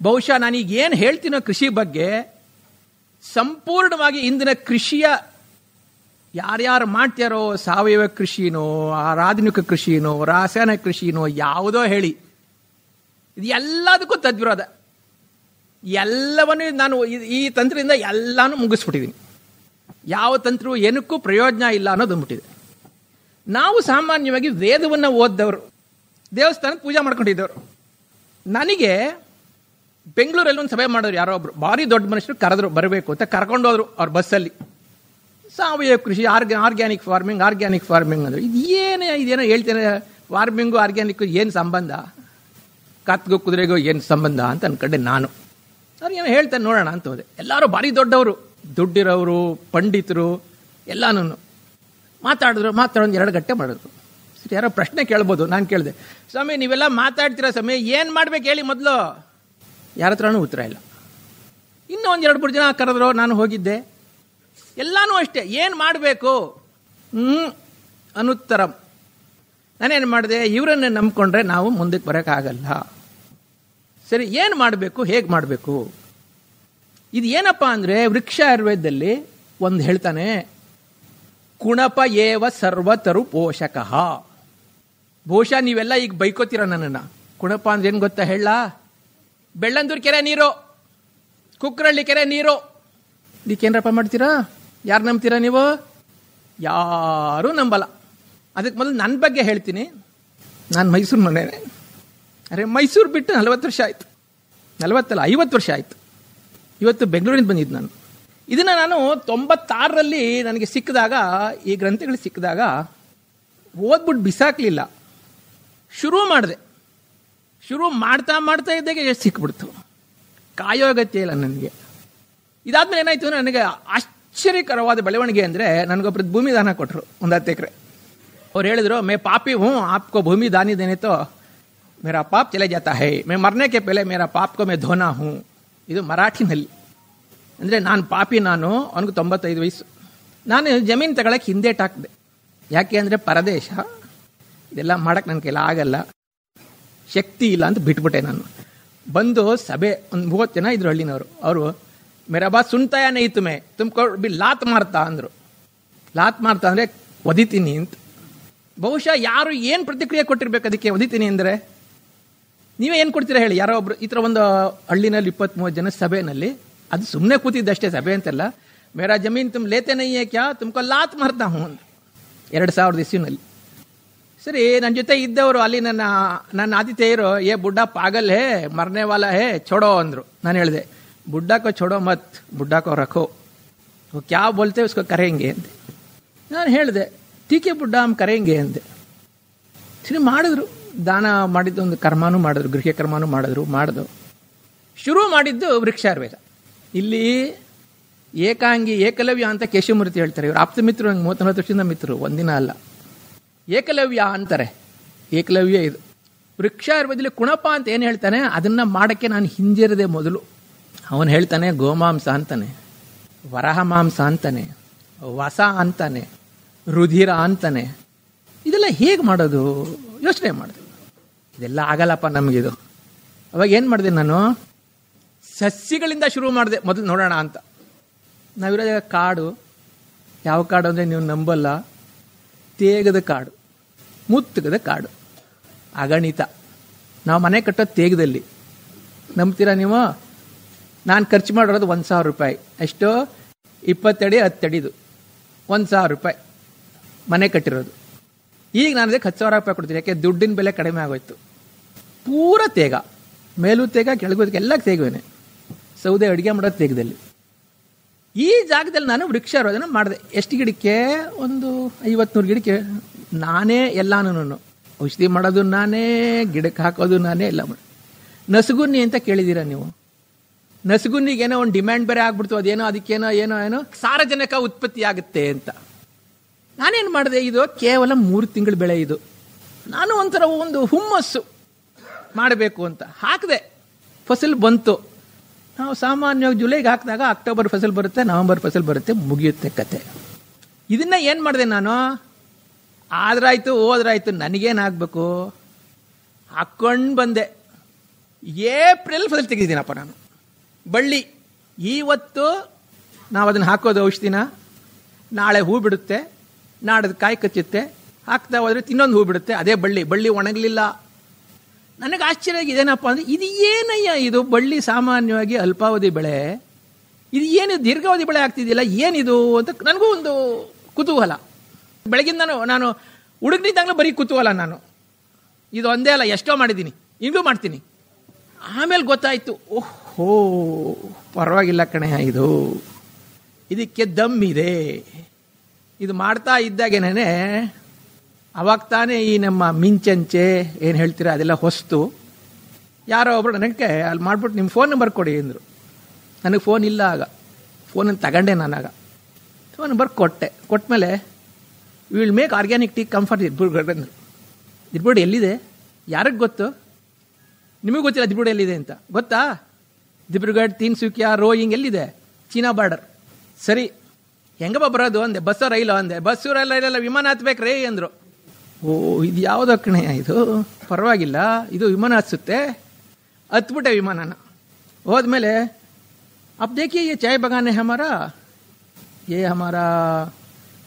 ಬಹುಶಃ ನಾನೀಗ ಏನು ಹೇಳ್ತೀನೋ ಕೃಷಿ ಬಗ್ಗೆ ಸಂಪೂರ್ಣವಾಗಿ ಇಂದಿನ ಕೃಷಿಯ ಯಾರ್ಯಾರು ಮಾಡ್ತಾರೋ, ಸಾವಯವ ಕೃಷಿನೋ, ಆಧುನಿಕ ಕೃಷಿನೋ, ರಾಸಾಯನಿಕ ಕೃಷಿನೋ, ಯಾವುದೋ ಹೇಳಿ, ಇದು ಎಲ್ಲದಕ್ಕೂ ತದ್ವಿರೋಧ. ಎಲ್ಲವನ್ನೂ ನಾನು ಈ ತಂತ್ರದಿಂದ ಎಲ್ಲಾನು ಮುಗಿಸ್ಬಿಟ್ಟಿದ್ದೀನಿ. ಯಾವ ತಂತ್ರವೂ ಏನಕ್ಕೂ ಪ್ರಯೋಜನ ಇಲ್ಲ ಅನ್ನೋದು ಅಂದ್ಬಿಟ್ಟಿದೆ. ನಾವು ಸಾಮಾನ್ಯವಾಗಿ ವೇದವನ್ನು ಓದ್ದವರು, ದೇವಸ್ಥಾನಕ್ಕೆ ಪೂಜೆ ಮಾಡ್ಕೊಂಡಿದ್ದವರು. ನನಗೆ ಬೆಂಗಳೂರಲ್ಲಿ ಒಂದು ಸಭೆ ಮಾಡೋರು, ಯಾರೋ ಒಬ್ರು ಭಾರಿ ದೊಡ್ಡ ಮನುಷ್ಯರು ಕರೆದ್ರು, ಬರಬೇಕು ಅಂತ ಕರ್ಕೊಂಡೋದ್ರು ಅವ್ರ ಬಸ್ಸಲ್ಲಿ. ಸಾವಯವ ಕೃಷಿ, ಆರ್ಗ್ಯಾನಿಕ್ ಫಾರ್ಮಿಂಗ್ ಅಂದರು. ಇದೇನೋ ಹೇಳ್ತೇನೆ, ಫಾರ್ಮಿಂಗು ಆರ್ಗ್ಯಾನಿಕ್ಕು ಏನು ಸಂಬಂಧ, ಕತ್ಗೂ ಕುದುರೆಗೂ ಏನು ಸಂಬಂಧ ಅಂತ ಅನ್ಕೊಂಡೆ ನಾನು. ಅವ್ರು ಏನೋ ಹೇಳ್ತಾನೆ ನೋಡೋಣ ಅಂತ ಹೋದೆ. ಎಲ್ಲರೂ ಭಾರಿ ದೊಡ್ಡವರು, ದುಡ್ಡಿರೋರು, ಪಂಡಿತರು, ಎಲ್ಲಾನು ಮಾತಾಡಿದ್ರು. 2 ಗಂಟೆ ಮಾಡಿದ್ರು. ಸರಿ, ಯಾರೋ ಪ್ರಶ್ನೆ ಕೇಳ್ಬೋದು. ನಾನು ಕೇಳಿದೆ, ಸ್ವಾಮಿ ನೀವೆಲ್ಲ ಮಾತಾಡ್ತೀರಾ ಸ್ವಾಮಿ, ಏನು ಮಾಡ್ಬೇಕು ಹೇಳಿ ಮೊದಲು. ಯಾರ ಹತ್ರನೂ ಉತ್ತರ ಇಲ್ಲ. ಇನ್ನೂ 1-2-3 ಜನ ಕರೆದ್ರು, ನಾನು ಹೋಗಿದ್ದೆ. ಎಲ್ಲಾನು ಅಷ್ಟೇ, ಏನು ಮಾಡಬೇಕು ಅನುತ್ತರಂ. ನಾನೇನು ಮಾಡಿದೆ, ಇವರನ್ನೇ ನಂಬ್ಕೊಂಡ್ರೆ ನಾವು ಮುಂದಕ್ಕೆ ಬರೋಕ್ಕಾಗಲ್ಲ. ಸರಿ, ಏನು ಮಾಡಬೇಕು, ಹೇಗೆ ಮಾಡಬೇಕು? ಇದು ಏನಪ್ಪ ಅಂದರೆ, ವೃಕ್ಷ ಆಯುರ್ವೇದದಲ್ಲಿ ಒಂದು ಹೇಳ್ತಾನೆ, ಕುಣಪ ಏವ ಸರ್ವತರು ಪೋಷಕ. ಬಹುಶಃ ನೀವೆಲ್ಲ ಈಗ ಬೈಕೋತೀರ ನನ್ನನ್ನು. ಕುಣಪ ಅಂದ್ರೆ ಏನು ಗೊತ್ತಾ ಹೇಳ? ಬೆಳ್ಳಂದೂರು ಕೆರೆ ನೀರು, ಕುಕ್ರಳ್ಳಿ ಕೆರೆ ನೀರು. ಇದಕ್ಕೇನಪ್ಪ ಮಾಡ್ತೀರಾ? ಯಾರು ನಂಬ್ತೀರಾ ನೀವು? ಯಾರೂ ನಂಬಲ್ಲ. ಅದಕ್ಕೆ ಮೊದಲು ನನ್ನ ಬಗ್ಗೆ ಹೇಳ್ತೀನಿ. ನಾನು ಮೈಸೂರು ಮನೇನೆ. ಮೈಸೂರು ಬಿಟ್ಟು 40 ವರ್ಷ ಆಯಿತು. 40 ಅಲ್ಲ, 50 ವರ್ಷ ಆಯಿತು. ಇವತ್ತು ಬೆಂಗಳೂರಿಂದ ಬಂದಿದ್ದು ನಾನು. ಇದನ್ನು ನಾನು 96ರಲ್ಲಿ ನನಗೆ ಸಿಕ್ಕಿದಾಗ, ಈ ಗ್ರಂಥಗಳು ಸಿಕ್ಕಿದಾಗ ಓದ್ಬಿಟ್ಟು ಬಿಸಾಕಲಿಲ್ಲ. ಶುರು ಮಾಡಿದೆ. ಶುರು ಮಾಡ್ತಾ ಇದ್ದಾಗೆ ಸಿಕ್ಬಿಡ್ತು. ಕಾಯೋ ಅಗತ್ಯ ಇಲ್ಲ ನನಗೆ. ಇದಾದ್ಮೇಲೆ ಏನಾಯ್ತು, ನನಗೆ ಆಶ್ಚರ್ಯಕರವಾದ ಬೆಳವಣಿಗೆ ಅಂದರೆ, ನನಗೊಬ್ರು ಭೂಮಿ ದಾನ ಕೊಟ್ಟರು 10 ಎಕರೆ. ಅವ್ರು ಹೇಳಿದ್ರು, ಮೇ ಪಾಪಿ ಹೂँ, आपको ಭೂಮಿ दानी देने तो मेरा पाप चले जाता है, मैं मरने के पहले मेरा पाप को मैं धोना हूँ. ಇದು ಮರಾಠಿನಲ್ಲಿ. ಅಂದರೆ ನಾನು ಪಾಪಿ, ಅವನಿಗೆ 95 ವಯಸ್ಸು. ನಾನು ಜಮೀನು ತಗೊಳಕ್ಕೆ ಹಿಂದೇಟಾಕಿದೆ. ಯಾಕೆ ಅಂದರೆ ಪರದೇಶ, ಇದೆಲ್ಲ ಮಾಡೋಕ್ಕೆ ನನ್ನ ಕೈಲ ಆಗಲ್ಲ, ಶಕ್ತಿ ಇಲ್ಲ ಅಂತ ಬಿಟ್ಬಿಟ್ಟೆ ನಾನು. ಬಂದು ಸಭೆ ಒಂದು 30 ಜನ ಇದ್ರು ಹಳ್ಳಿನವರು. ಅವರು ಮೇರಾ ಬಾತ್ ಸುನ್ತಾಯ ನೈ ತುಮೆ ತುಮ್ಕೋ ಬಿ ಲಾತ್ ಮಾರ್ತಾ ಅಂದರು. ಲಾತ್ ಮಾರ್ತಾ ಅಂದರೆ ಒದಿತೀನಿ ಅಂತ. ಬಹುಶಃ ಯಾರು ಏನು ಪ್ರತಿಕ್ರಿಯೆ ಕೊಟ್ಟಿರ್ಬೇಕು ಅದಕ್ಕೆ, ಒದಿತೀನಿ ಅಂದರೆ? ನೀವೇ ಏನು ಕೊಡ್ತೀರಾ ಹೇಳಿ? ಯಾರೋ ಒಬ್ರು ಈ ಥರ ಒಂದು ಹಳ್ಳಿನಲ್ಲಿ 20-30 ಜನ ಸಭೆಯಲ್ಲಿ, ಅದು ಸುಮ್ಮನೆ ಕೂತಿದ್ದಷ್ಟೇ, ಸಭೆ ಅಂತೆಲ್ಲ. ಮೇರಾ ಜಮೀನು ತುಮ್ ಲೇತೆ ನೈಯೇ ಕ್ಯಾ ತುಮ್ಕೋ ಲಾತ್ ಮಾರ್ತಾ ಹೂँ ಅಂತ. 2000 ಇಸ್ವಿನಲ್ಲಿ. ಸರಿ, ನನ್ನ ಜೊತೆ ಇದ್ದವರು ಅಲ್ಲಿ ನನ್ನ ಆತಿಥೇಯರು, ಏ ಬುಡ್ಡಾ ಪಾಗಲ್ ಹೇ, ಮರ್ನೆ ವಾಲ ಹೇ, ಛೋಡೋ ಅಂದರು. ನಾನು ಹೇಳಿದೆ, ಬುಡ್ಡಾ ಕೋ ಛೋಡೋ ಮತ್, ಬುಡ್ಡಾ ಕೋ ರಖೋ, ಕ್ಯಾ ಬೋಲ್ತೆ ಉಸ್ಕೋ ಕರೆಂಗೆ ಅಂತೆ. ನಾನು ಹೇಳಿದೆ, ಟೀಕೆ ಬುಡ್ಡಾ ಹಮ್ ಕರೆಂಗೆ ಅಂದೆ. ಸರಿ, ಮಾಡಿದ್ರು. ದಾನ ಮಾಡಿದ್ದು ಒಂದು ಕರ್ಮಾನು ಮಾಡಿದ್ರು, ಗೃಹ ಕರ್ಮಾನು ಮಾಡಿದ್ರು. ಶುರು ಮಾಡಿದ್ದು ವೃಕ್ಷಾಯುರ್ವೇದ. ಇಲ್ಲಿ ಏಕಾಂಗಿ ಏಕಲವ್ಯ ಅಂತ ಕೇಶವಮೂರ್ತಿ ಹೇಳ್ತಾರೆ. ಇವರು ಆಪ್ತ ಮಿತ್ರರು, 30-40 ವರ್ಷದಿಂದ ಮಿತ್ರರು, ಒಂದಿನ ಅಲ್ಲ. ಏಕಲವ್ಯ ಅಂತಾರೆ. ಏಕಲವ್ಯ ಇದು. ವೃಕ್ಷಾಯುರ್ವೇದದಲ್ಲಿ ಕುಣಪ ಅಂತ ಏನು ಹೇಳ್ತಾನೆ, ಅದನ್ನು ಮಾಡೋಕ್ಕೆ ನಾನು ಹಿಂಜರಿದೆ ಮೊದಲು. ಅವನು ಹೇಳ್ತಾನೆ ಗೋಮಾಂಸ ಅಂತಾನೆ, ವರಹ ಮಾಂಸ ಅಂತಾನೆ, ವಸ ಅಂತಾನೆ, ರುಧಿರ ಅಂತಾನೆ. ಇದೆಲ್ಲ ಹೇಗೆ ಮಾಡೋದು ಯೋಚನೆ ಮಾಡಿದೆ. ಇದೆಲ್ಲ ಆಗಲ್ಲಪ್ಪ ನಮಗಿದು. ಅವಾಗ ಏನು ಮಾಡಿದೆ, ನಾನು ಸಸ್ಯಗಳಿಂದ ಶುರು ಮಾಡಿದೆ ಮೊದಲು, ನೋಡೋಣ ಅಂತ. ನಾವಿರೋ ಕಾಡು, ಯಾವ ಕಾಡು ಅಂದರೆ ನೀವು ನಂಬಲ್ಲ, ತೇಗದ ಕಾಡು, ಮುತ್ತುಗದ ಕಾಡು, ಅಗಣಿತ. ನಾವು ಮನೆ ಕಟ್ಟೋದು ತೇಗದಲ್ಲಿ. ನಂಬ್ತೀರಾ ನೀವು? ನಾನು ಖರ್ಚು ಮಾಡಿರೋದು 1000 ರೂಪಾಯಿ. ಎಷ್ಟೋ 20 ಅಡಿ 10 ಅಡಿದು 1000 ರೂಪಾಯಿ ಮನೆ ಕಟ್ಟಿರೋದು. ಈಗ ನಾನು ಅದಕ್ಕೆ 10,000 ರೂಪಾಯಿ ಕೊಡ್ತೀನಿ. ಯಾಕೆ? ದುಡ್ಡಿನ ಬೆಲೆ ಕಡಿಮೆ ಆಗೋಯ್ತು. ಪೂರ ತೇಗ, ಮೇಲೂ ತೇಗ, ಕೆಳಗೋದಕ್ಕೆ ಎಲ್ಲ ತೇಗುವೇನೆ. ಸೌದೆ ಅಡುಗೆ ಮಾಡೋದು ತೇಗದಲ್ಲಿ. ಈ ಜಾಗದಲ್ಲಿ ನಾನು ವೃಕ್ಷಾರೋಹಣ ಮಾಡಿದೆ. ಎಷ್ಟು ಗಿಡಕ್ಕೆ? ಒಂದು 50-100 ಗಿಡಕ್ಕೆ ನಾನೇ ಎಲ್ಲಾನು. ಔಷಧಿ ಮಾಡೋದು ನಾನೇ, ಗಿಡಕ್ಕೆ ಹಾಕೋದು ನಾನೇ, ಎಲ್ಲ ಮಾಡಿ. ನಸುಗುನ್ನಿ ಅಂತ ಕೇಳಿದ್ದೀರಾ ನೀವು? ನಸುಗುನ್ನಿಗೇನೋ ಒಂದು ಡಿಮ್ಯಾಂಡ್ ಬೇರೆ ಆಗ್ಬಿಡ್ತು. ಅದೇನೋ ಅದಕ್ಕೇನೋ ಏನೋ ಸಾರಜನಕ ಉತ್ಪತ್ತಿ ಆಗುತ್ತೆ ಅಂತ. ನಾನೇನು ಮಾಡಿದೆ, ಇದು ಕೇವಲ 3 ತಿಂಗಳ ಬೆಳೆ. ಇದು ನಾನು ಒಂಥರ ಒಂದು ಹುಮ್ಮಸ್ಸು ಮಾಡಬೇಕು ಅಂತ ಹಾಕಿದೆ. ಫಸಲು ಬಂತು. ನಾವು ಸಾಮಾನ್ಯವಾಗಿ ಜುಲೈಗೆ ಹಾಕಿದಾಗ ಅಕ್ಟೋಬರ್ ಫಸಲು ಬರುತ್ತೆ, ನವೆಂಬರ್ ಫಸಲು ಬರುತ್ತೆ, ಮುಗಿಯುತ್ತೆ ಕತೆ. ಇದನ್ನ ಏನು ಮಾಡಿದೆ ನಾನು? ಆದ್ರಾಯ್ತು ಹೋದ್ರಾಯ್ತು, ನನಗೇನಾಗಬೇಕು ಹಾಕ್ಕೊಂಡು ಬಂದೆ. ಏಪ್ರಿಲ್ ಫಸಲು ತೆಗೆದಿದ್ದೀನಪ್ಪ ನಾನು. ಬಳ್ಳಿ ಇವತ್ತು ನಾವು ಅದನ್ನು ಹಾಕೋದು ಔಷಧಿನ, ನಾಳೆ ಹೂ ಬಿಡುತ್ತೆ, ನಾಡದು ಕಾಯಿ ಕಚ್ಚುತ್ತೆ, ಹಾಕ್ತಾ ಹೋದ್ರೆ ಇನ್ನೊಂದು ಹೂ ಬಿಡುತ್ತೆ, ಅದೇ ಬಳ್ಳಿ ಒಣಗಲಿಲ್ಲ. ನನಗೆ ಆಶ್ಚರ್ಯ ಇದೇನಪ್ಪ ಅಂದರೆ, ಇದು ಏನಯ್ಯ ಇದು ಬಳ್ಳಿ ಸಾಮಾನ್ಯವಾಗಿ ಅಲ್ಪಾವಧಿ ಬೆಳೆ, ಇದು ಏನು ದೀರ್ಘಾವಧಿ ಬೆಳೆ ಆಗ್ತಿದೆಯಲ್ಲ, ಏನಿದು ಅಂತ ನನಗೂ ಒಂದು ಕುತೂಹಲ. ಬೆಳಗಿಂದ ನಾನು ಹುಡುಗನಿದ್ದಾಗಲೂ ಬರೀ ಕುತೂಹಲ. ನಾನು ಇದು ಒಂದೇ ಅಲ್ಲ, ಎಷ್ಟೋ ಮಾಡಿದ್ದೀನಿ, ಇನ್ನೂ ಮಾಡ್ತೀನಿ. ಆಮೇಲೆ ಗೊತ್ತಾಯಿತು, ಓಹೋ ಪರವಾಗಿಲ್ಲ ಕಣಯ್ಯ, ಇದಕ್ಕೆ ದಮ್ ಇದೆ. ಇದು ಮಾಡ್ತಾ ಇದ್ದಾಗೇನೆ ಅವಾಗ ತಾನೇ ಈ ನಮ್ಮ ಮಿಂಚಂಚೆ ಏನು ಹೇಳ್ತೀರಾ ಅದೆಲ್ಲ ಹೊಸ್ತು. ಯಾರೋ ಒಬ್ರು ನನಗೆ ಅಲ್ಲಿ ಮಾಡ್ಬಿಟ್ಟು ನಿಮ್ಮ ಫೋನ್ ನಂಬರ್ ಕೊಡಿ ಅಂದರು. ನನಗೆ ಫೋನ್ ಇಲ್ಲ ಆಗ, ಫೋನನ್ನು ತಗೊಂಡೆ ನಾನಾಗ. ಫೋನ್ ನಂಬರ್ ಕೊಟ್ಟಮೇಲೆ will make organic tea comfort Dibrugarh ಅಂದರು. ದಿಬ್ರುಗಢ ಎಲ್ಲಿದೆ, ಯಾರಿಗೆ ಗೊತ್ತು? ನಿಮಗೆ ಗೊತ್ತಿಲ್ಲ ದಿಬ್ರುಗಢ ಎಲ್ಲಿದೆ ಅಂತ ಗೊತ್ತಾ? ದಿಬ್ರುಗಢ, ತೀನ್ಸುಕಿಯಾ, ರೋಯಿಂಗ್ ಎಲ್ಲಿದೆ? China border. ಸರಿ, ಹೆಂಗಪ್ಪ ಬರೋದು ಅಂದೆ. ಬಸ್ಸೋ ರೈಲು ಅಂದೆ. ಬಸ್ಸು ರೈಲೆಲ್ಲ ವಿಮಾನ ಹತ್ಬೇಕು ರೇ ಅಂದರು. ಓ ಇದು ಯಾವುದೋ ಕಣೆ, ಇದು ಪರವಾಗಿಲ್ಲ, ಇದು ವಿಮಾನ ಹತ್ಸುತ್ತೆ. ಹತ್ಬಿಟ್ಟೆ ವಿಮಾನನ. ಹೋದ್ಮೇಲೆ अब देखिए ये चाय बगान है हमारा, ये हमारा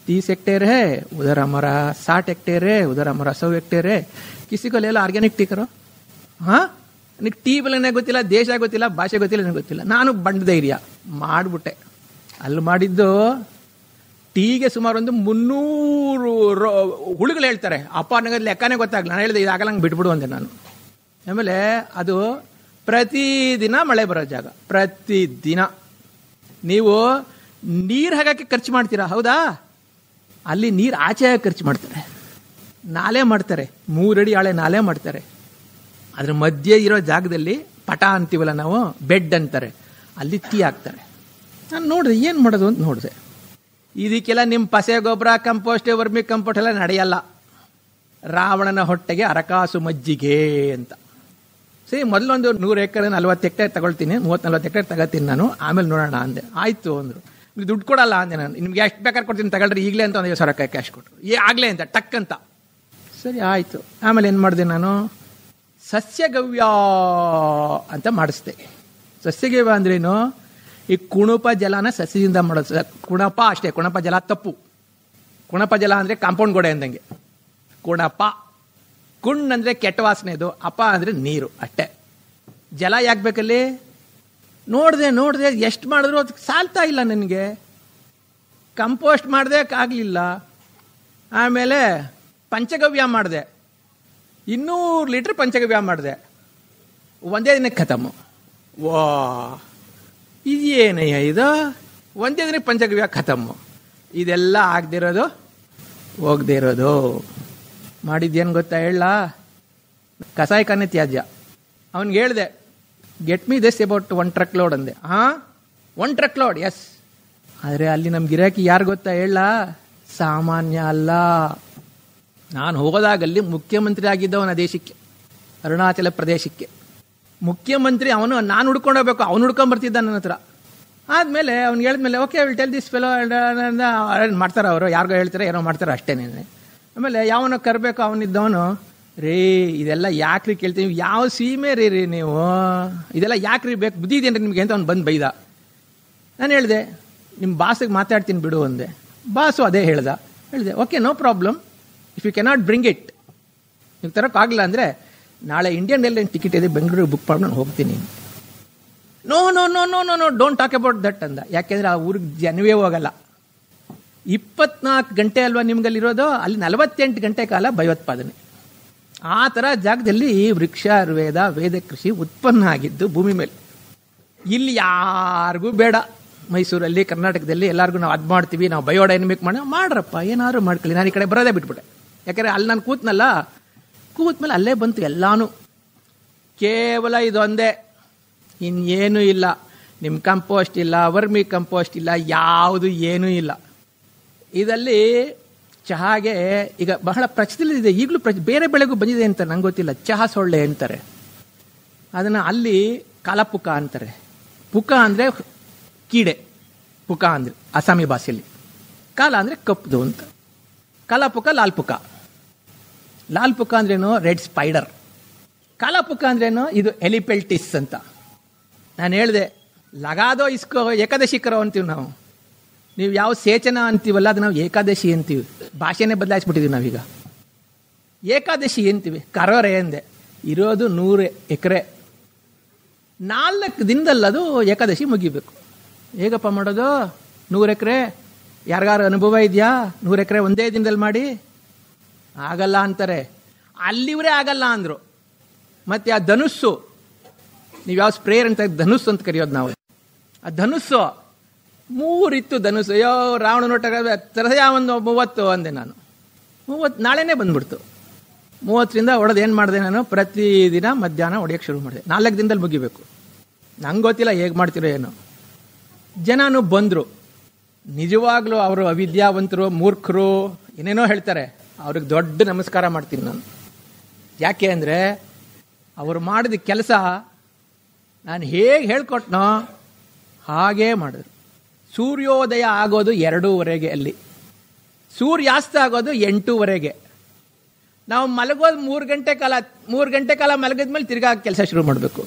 30 हेक्टेयर है, उधर हमारा 60 हेक्टेयर है, उधर हमारा 100 हेक्टेयर है, किसी को ले लो ಆರ್ಗ್ಯಾನಿಕ್ ಟೀ ಕರೋ. ಹಾಂ, ನನಗೆ ಟೀ ಬೆಲೆನೇ ಗೊತ್ತಿಲ್ಲ, ದೇಶ ಗೊತ್ತಿಲ್ಲ, ಭಾಷೆ ಗೊತ್ತಿಲ್ಲ, ನನಗೆ ಗೊತ್ತಿಲ್ಲ. ನಾನು ಬಂಡ ಧೈರ್ಯ ಮಾಡಿಬಿಟ್ಟೆ. ಅಲ್ಲಿ ಮಾಡಿದ್ದು ಟೀಗೆ ಸುಮಾರು ಒಂದು 300 ಹುಳುಗಳು ಹೇಳ್ತಾರೆ. ಅಪ್ಪ ನನಗೆ ಲೆಕ್ಕನೇ ಗೊತ್ತಾಗಲ್ಲ. ನಾನು ಹೇಳಿದೆ ಇದಾಗಲ್ಲ, ಹಂಗೆ ಬಿಟ್ಬಿಡು ಅಂದೆ ನಾನು. ಆಮೇಲೆ ಅದು ಪ್ರತಿದಿನ ಮಳೆ ಬರೋ ಜಾಗ. ಪ್ರತಿದಿನ ನೀವು ನೀರು ಹಾಕಕ್ಕೆ ಖರ್ಚು ಮಾಡ್ತೀರಾ, ಹೌದಾ? ಅಲ್ಲಿ ನೀರು ಆಚೆ ಖರ್ಚು ಮಾಡ್ತಾರೆ. ನಾಲೆ ಮಾಡ್ತಾರೆ, 3 ಅಡಿ ಆಳೆ ನಾಲೆ ಮಾಡ್ತಾರೆ. ಅದ್ರ ಮಧ್ಯೆ ಇರೋ ಜಾಗದಲ್ಲಿ ಪಟ ಅಂತೀವಲ್ಲ ನಾವು, ಬೆಡ್ ಅಂತಾರೆ, ಅಲ್ಲಿ ಟೀ ಹಾಕ್ತಾರೆ. ನಾನು ನೋಡಿದೆ ಏನು ಮಾಡೋದು ಅಂತ ನೋಡಿದೆ. ಇದಕ್ಕೆಲ್ಲ ನಿಮ್ಮ ಪಸೆ ಗೊಬ್ಬರ, ಕಂಪೋಸ್ಟ್, ವರ್ಮಿ ಕಂಪೋಸ್ಟ್ ಎಲ್ಲ ನಡೆಯಲ್ಲ. ರಾವಣನ ಹೊಟ್ಟೆಗೆ ಅರಕಾಸು ಮಜ್ಜಿಗೆ ಅಂತ. ಸರಿ, ಮೊದಲೊಂದು 100 ಎಕರೆ 40 ಹೆಕ್ಟೇರ್ ತಗೊಳ್ತೀನಿ, 30-40 ಹೆಕ್ಟೇರ್ ತಗೋತೀನಿ ನಾನು, ಆಮೇಲೆ ನೋಡೋಣ ಅಂದೆ. ಆಯಿತು ಅಂದರು. ನೀವು ದುಡ್ಡು ಕೊಡಲ್ಲ ಅಂದೆ ನಾನು. ನಿಮ್ಗೆ ಎಷ್ಟು ಬೇಕಾದ್ರೆ ಕೊಡ್ತೀನಿ ತಗೊಳ್ರಿ ಈಗಲೇ ಅಂತ. 1,000 ರೂಪಾಯಿ ಕ್ಯಾಶ್ ಕೊಟ್ಟರು. ಆಗಲೇ ಅಂತ ಟಕ್ ಅಂತ. ಸರಿ ಆಯಿತು. ಆಮೇಲೆ ಏನು ಮಾಡಿದೆ ನಾನು, ಸಸ್ಯಗವ್ಯ ಅಂತ ಮಾಡಿಸ್ದೆ. ಸಸ್ಯಗವ್ಯ ಅಂದ್ರೇನು? ಈ ಕುಣಪ ಜಲನ ಸಸ್ಯದಿಂದ ಮಾಡೋದು. ಕುಣಪ ಅಷ್ಟೇ, ಕುಣಪ ಜಲ ತಪ್ಪು. ಕುಣಪ ಜಲ ಅಂದರೆ ಕಾಂಪೌಂಡ್ ಗೋಡೆ ಅಂದಂಗೆ. ಕುಣಪ, ಕುಣ್ ಅಂದರೆ ಕೆಟ್ಟ ವಾಸನೆದು, ಅಪ ಅಂದರೆ ನೀರು ಅಷ್ಟೇ. ಜಲ ಯಾಕೆ ಬೇಕಲ್ಲಿ? ನೋಡಿದೆ ಎಷ್ಟು ಮಾಡಿದ್ರು ಅದು ಸಾಲ್ತಾ ಇಲ್ಲ ನನಗೆ. ಕಂಪೋಸ್ಟ್ ಮಾಡಿದೆ, ಆಗಲಿಲ್ಲ. ಆಮೇಲೆ ಪಂಚಗವ್ಯ ಮಾಡಿದೆ, 200 ಲೀಟ್ರ್ ಪಂಚಗವ್ಯ ಮಾಡಿದೆ. ಒಂದೇ ದಿನಕ್ಕೆ ಖತಮು. ವಾ, ಇದೇನಯ್ಯ ಇದು? ಒಂದೇ ದಿನಕ್ಕೆ ಪಂಚಗವ್ಯ ಖತಮು. ಇದೆಲ್ಲ ಆಗದಿರೋದು, ಹೋಗದೆ ಇರೋದು. ಮಾಡಿದ್ದೇನು ಗೊತ್ತಾ ಹೇಳ? ಕಸಾಯಿಖಾನೆ ತ್ಯಾಜ್ಯ. ಅವನಿಗೆ ಹೇಳಿದೆ, get me this about 1 truck load ಅಂದೆ. 1 ಟ್ರಕ್ ಲೋಡ್, ಎಸ್. ಆದರೆ ಅಲ್ಲಿ ನಮ್ಮ ಗಿರಾಕಿ ಯಾರು ಗೊತ್ತಾ ಹೇಳ? ಸಾಮಾನ್ಯ ಅಲ್ಲ. ನಾನು ಹೋದಾಗಲ್ಲಿ ಮುಖ್ಯಮಂತ್ರಿ ಆಗಿದ್ದವನ ದೇಶಕ್ಕೆ, ಅರುಣಾಚಲ ಪ್ರದೇಶಕ್ಕೆ. ಮುಖ್ಯಮಂತ್ರಿ ಅವನು, ನಾನು ಹುಡ್ಕೊಂಡು ಹೋಗ್ಬೇಕು, ಅವನು ಹುಡ್ಕೊಂಡ್ ಬರ್ತಿದ್ದ ನನ್ನ ಹತ್ರ. ಆದಮೇಲೆ ಅವ್ನಿಗೆ ಹೇಳಿದ್ಮೇಲೆ, okay will tell this fellow ಮಾಡ್ತಾರೆ ಅವರು, ಯಾರಿಗೋ ಹೇಳ್ತಾರೆ, ಏನೋ ಮಾಡ್ತಾರೆ ಅಷ್ಟೇನೇನೆ. ಆಮೇಲೆ ಯಾವನೋ ಕರಬೇಕು, ಅವನಿದ್ದವನು, ರೀ ಇದೆಲ್ಲ ಯಾಕ್ರಿ ಕೇಳ್ತೀವಿ, ಯಾವ ಸೀಮೆ ರೀ ನೀವು, ಇದೆಲ್ಲ ಯಾಕ್ರಿ ಬೇಕು, ಬುದ್ಧಿ ಇದೇನ್ರಿ ನಿಮಗೆ ಅಂತ ಅವ್ನು ಬಂದು ಬೈದ. ನಾನು ಹೇಳಿದೆ, ನಿಮ್ಮ ಬಾಸಿಗೆ ಮಾತಾಡ್ತೀನಿ ಬಿಡು ಅಂದೆ. ಬಾಸು ಅದೇ ಹೇಳಿದೆ, okay no problem, if you cannot bring it, ನೀವು ತರೋಕ್ಕಾಗಲ್ಲ ಅಂದರೆ ನಾಳೆ ಇಂಡಿಯನ್ ಏರ್ಲೈನ್ ಟಿಕೆಟ್ ಇದೆ, ಬೆಂಗಳೂರಿಗೆ ಬುಕ್ ಮಾಡಿ ನಾನು ಹೋಗ್ತೀನಿ. No no no no no no don't talk about that ಅಂದ. ಯಾಕೆಂದರೆ ಆ ಊರಿಗೆ ಜನವೇ ಹೋಗಲ್ಲ. 24 ಗಂಟೆ ಅಲ್ವಾ ನಿಮ್ಗಲ್ಲಿರೋದು, ಅಲ್ಲಿ 48 ಗಂಟೆ ಕಾಲ ಭಯೋತ್ಪಾದನೆ. ಆ ಥರ ಜಾಗದಲ್ಲಿ ವೃಕ್ಷಾಯುರ್ವೇದ, ವೇದ ಕೃಷಿ ಉತ್ಪನ್ನ ಆಗಿದ್ದು ಭೂಮಿ ಮೇಲೆ. ಇಲ್ಲಿ ಯಾರಿಗೂ ಬೇಡ. ಮೈಸೂರಲ್ಲಿ, ಕರ್ನಾಟಕದಲ್ಲಿ ಎಲ್ಲರಿಗೂ ನಾವು ಅದು ಮಾಡ್ತೀವಿ, ನಾವು ಬಯೋಡೈನಮಿಕ್ ಮಾಡ್ರಪ್ಪ, ಏನಾದ್ರು ಮಾಡ್ಕೊಳ್ಳಿ. ನಾನು ಈ ಕಡೆ ಬರೋದೇ ಬಿಟ್ಬಿಟ್ಟೆ. ಯಾಕಂದರೆ ಅಲ್ಲಿ ನಾನು ಕೂತ್ಮೇಲೆ ಅಲ್ಲೇ ಬಂತು ಎಲ್ಲಾನು. ಕೇವಲ ಇದೊಂದೇ, ಇನ್ನೇನೂ ಇಲ್ಲ. ನಿಮ್ಮ ಕಂಪೋಸ್ಟ್ ಇಲ್ಲ, ವರ್ಮಿ ಕಂಪೋಸ್ಟ್ ಇಲ್ಲ, ಯಾವುದು ಏನೂ ಇಲ್ಲ. ಇದರಲ್ಲಿ ಚಹಾಗೆ ಈಗ ಬಹಳ ಪ್ರಚಲಿತವಿದೆ. ಈಗಲೂ ಬೇರೆ ಬೆಳೆಗೂ ಬಂದಿದೆ ಅಂತ ನಂಗೆ ಗೊತ್ತಿಲ್ಲ. ಚಹಾ ಸೊಳ್ಳೆ ಅಂತಾರೆ ಅದನ್ನು. ಅಲ್ಲಿ ಕಾಲಪುಕ ಅಂತಾರೆ. ಪುಕ ಅಂದರೆ ಕೀಡೆ, ಪುಕ ಅಂದರೆ ಅಸ್ಸಾಮಿ ಭಾಷೆಯಲ್ಲಿ. ಕಾಲ ಅಂದರೆ ಕಪ್ಪದು ಅಂತ. ಕಾಲಪುಕ, ಲಾಲ್ ಪುಕ. ಲಾಲ್ ಪುಕ ಅಂದ್ರೇನು? Red spider. ಕಾಲಪುಕ್ಕ ಅಂದ್ರೇನು? ಇದು ಎಲಿಪೆಲ್ಟಿಸ್ ಅಂತ. ನಾನು ಹೇಳಿದೆ, ಲಗಾದೋ ಇಸ್ಕೋ ಏಕಾದಶಿ ಕರೋ ಅಂತೀವಿ ನಾವು. ನೀವು ಯಾವ ಸೇಚನ ಅಂತೀವಲ್ಲ ಅದು ನಾವು ಏಕಾದಶಿ ಅಂತೀವಿ. ಭಾಷೆನೇ ಬದಲಾಯಿಸ್ಬಿಟ್ಟಿದ್ದೀವಿ ನಾವೀಗ. ಏಕಾದಶಿ ಅಂತೀವಿ, ಕರೋರೆ ಅಂದೆ. ಇರೋದು 100 ಎಕರೆ. 4 ದಿನದಲ್ಲದು ಏಕಾದಶಿ ಮುಗಿಬೇಕು. ಹೇಗಪ್ಪ ಮಾಡೋದು? 100 ಎಕರೆ ಯಾರಿಗಾರು ಅನುಭವ ಇದೆಯಾ? 100 ಎಕರೆ ಒಂದೇ ದಿನದಲ್ಲಿ ಮಾಡಿ? ಆಗಲ್ಲ ಅಂತಾರೆ. ಅಲ್ಲಿವರೇ ಆಗಲ್ಲ ಅಂದರು. ಮತ್ತು ಆ ಧನುಸ್ಸು, ನೀವು ಯಾವ ಸ್ಪ್ರೇಯರ್ ಅಂತ ಧನುಸ್ಸು ಅಂತ ಕರೆಯೋದು ನಾವು. ಆ ಧನುಸ್ಸು 3 ಇತ್ತು ಧನುಸ್ಸು. ಅಯ್ಯೋ ರಾವಣ ನೋಟ ತರಸ ಒಂದು 30 ಅಂದೆ ನಾನು. 30 ನಾಳೆನೇ ಬಂದ್ಬಿಡ್ತು. 30ರಿಂದ ಹೊಡೆದು ಏನು ಮಾಡಿದೆ ನಾನು? ಪ್ರತಿದಿನ ಮಧ್ಯಾಹ್ನ ಹೊಡೆಯೋಕ್ಕೆ ಶುರು ಮಾಡಿದೆ. 4 ದಿನದಲ್ಲಿ ಮುಗಿಬೇಕು. ನಂಗೆ ಗೊತ್ತಿಲ್ಲ ಹೇಗೆ ಮಾಡ್ತಿರೋ ಏನೋ. ಜನನು ಬಂದರು. ನಿಜವಾಗ್ಲೂ ಅವರು ಅವಿದ್ಯಾವಂತರು, ಮೂರ್ಖರು, ಏನೇನೋ ಹೇಳ್ತಾರೆ. ಅವ್ರಿಗೆ ದೊಡ್ಡ ನಮಸ್ಕಾರ ಮಾಡ್ತೀನಿ ನಾನು. ಯಾಕೆ ಅಂದರೆ ಅವರು ಮಾಡಿದ ಕೆಲಸ ನಾನು ಹೇಗೆ ಹೇಳ್ಕೊಟ್ನೋ ಹಾಗೇ ಮಾಡಿದ್ರು. ಸೂರ್ಯೋದಯ ಆಗೋದು 2:30 ಅಲ್ಲಿ, ಸೂರ್ಯಾಸ್ತ ಆಗೋದು 8:30. ನಾವು ಮಲಗೋದು 3 ಗಂಟೆ ಕಾಲ ಮಲಗಿದ ಮೇಲೆ ತಿರ್ಗಾ ಕೆಲಸ ಶುರು ಮಾಡಬೇಕು.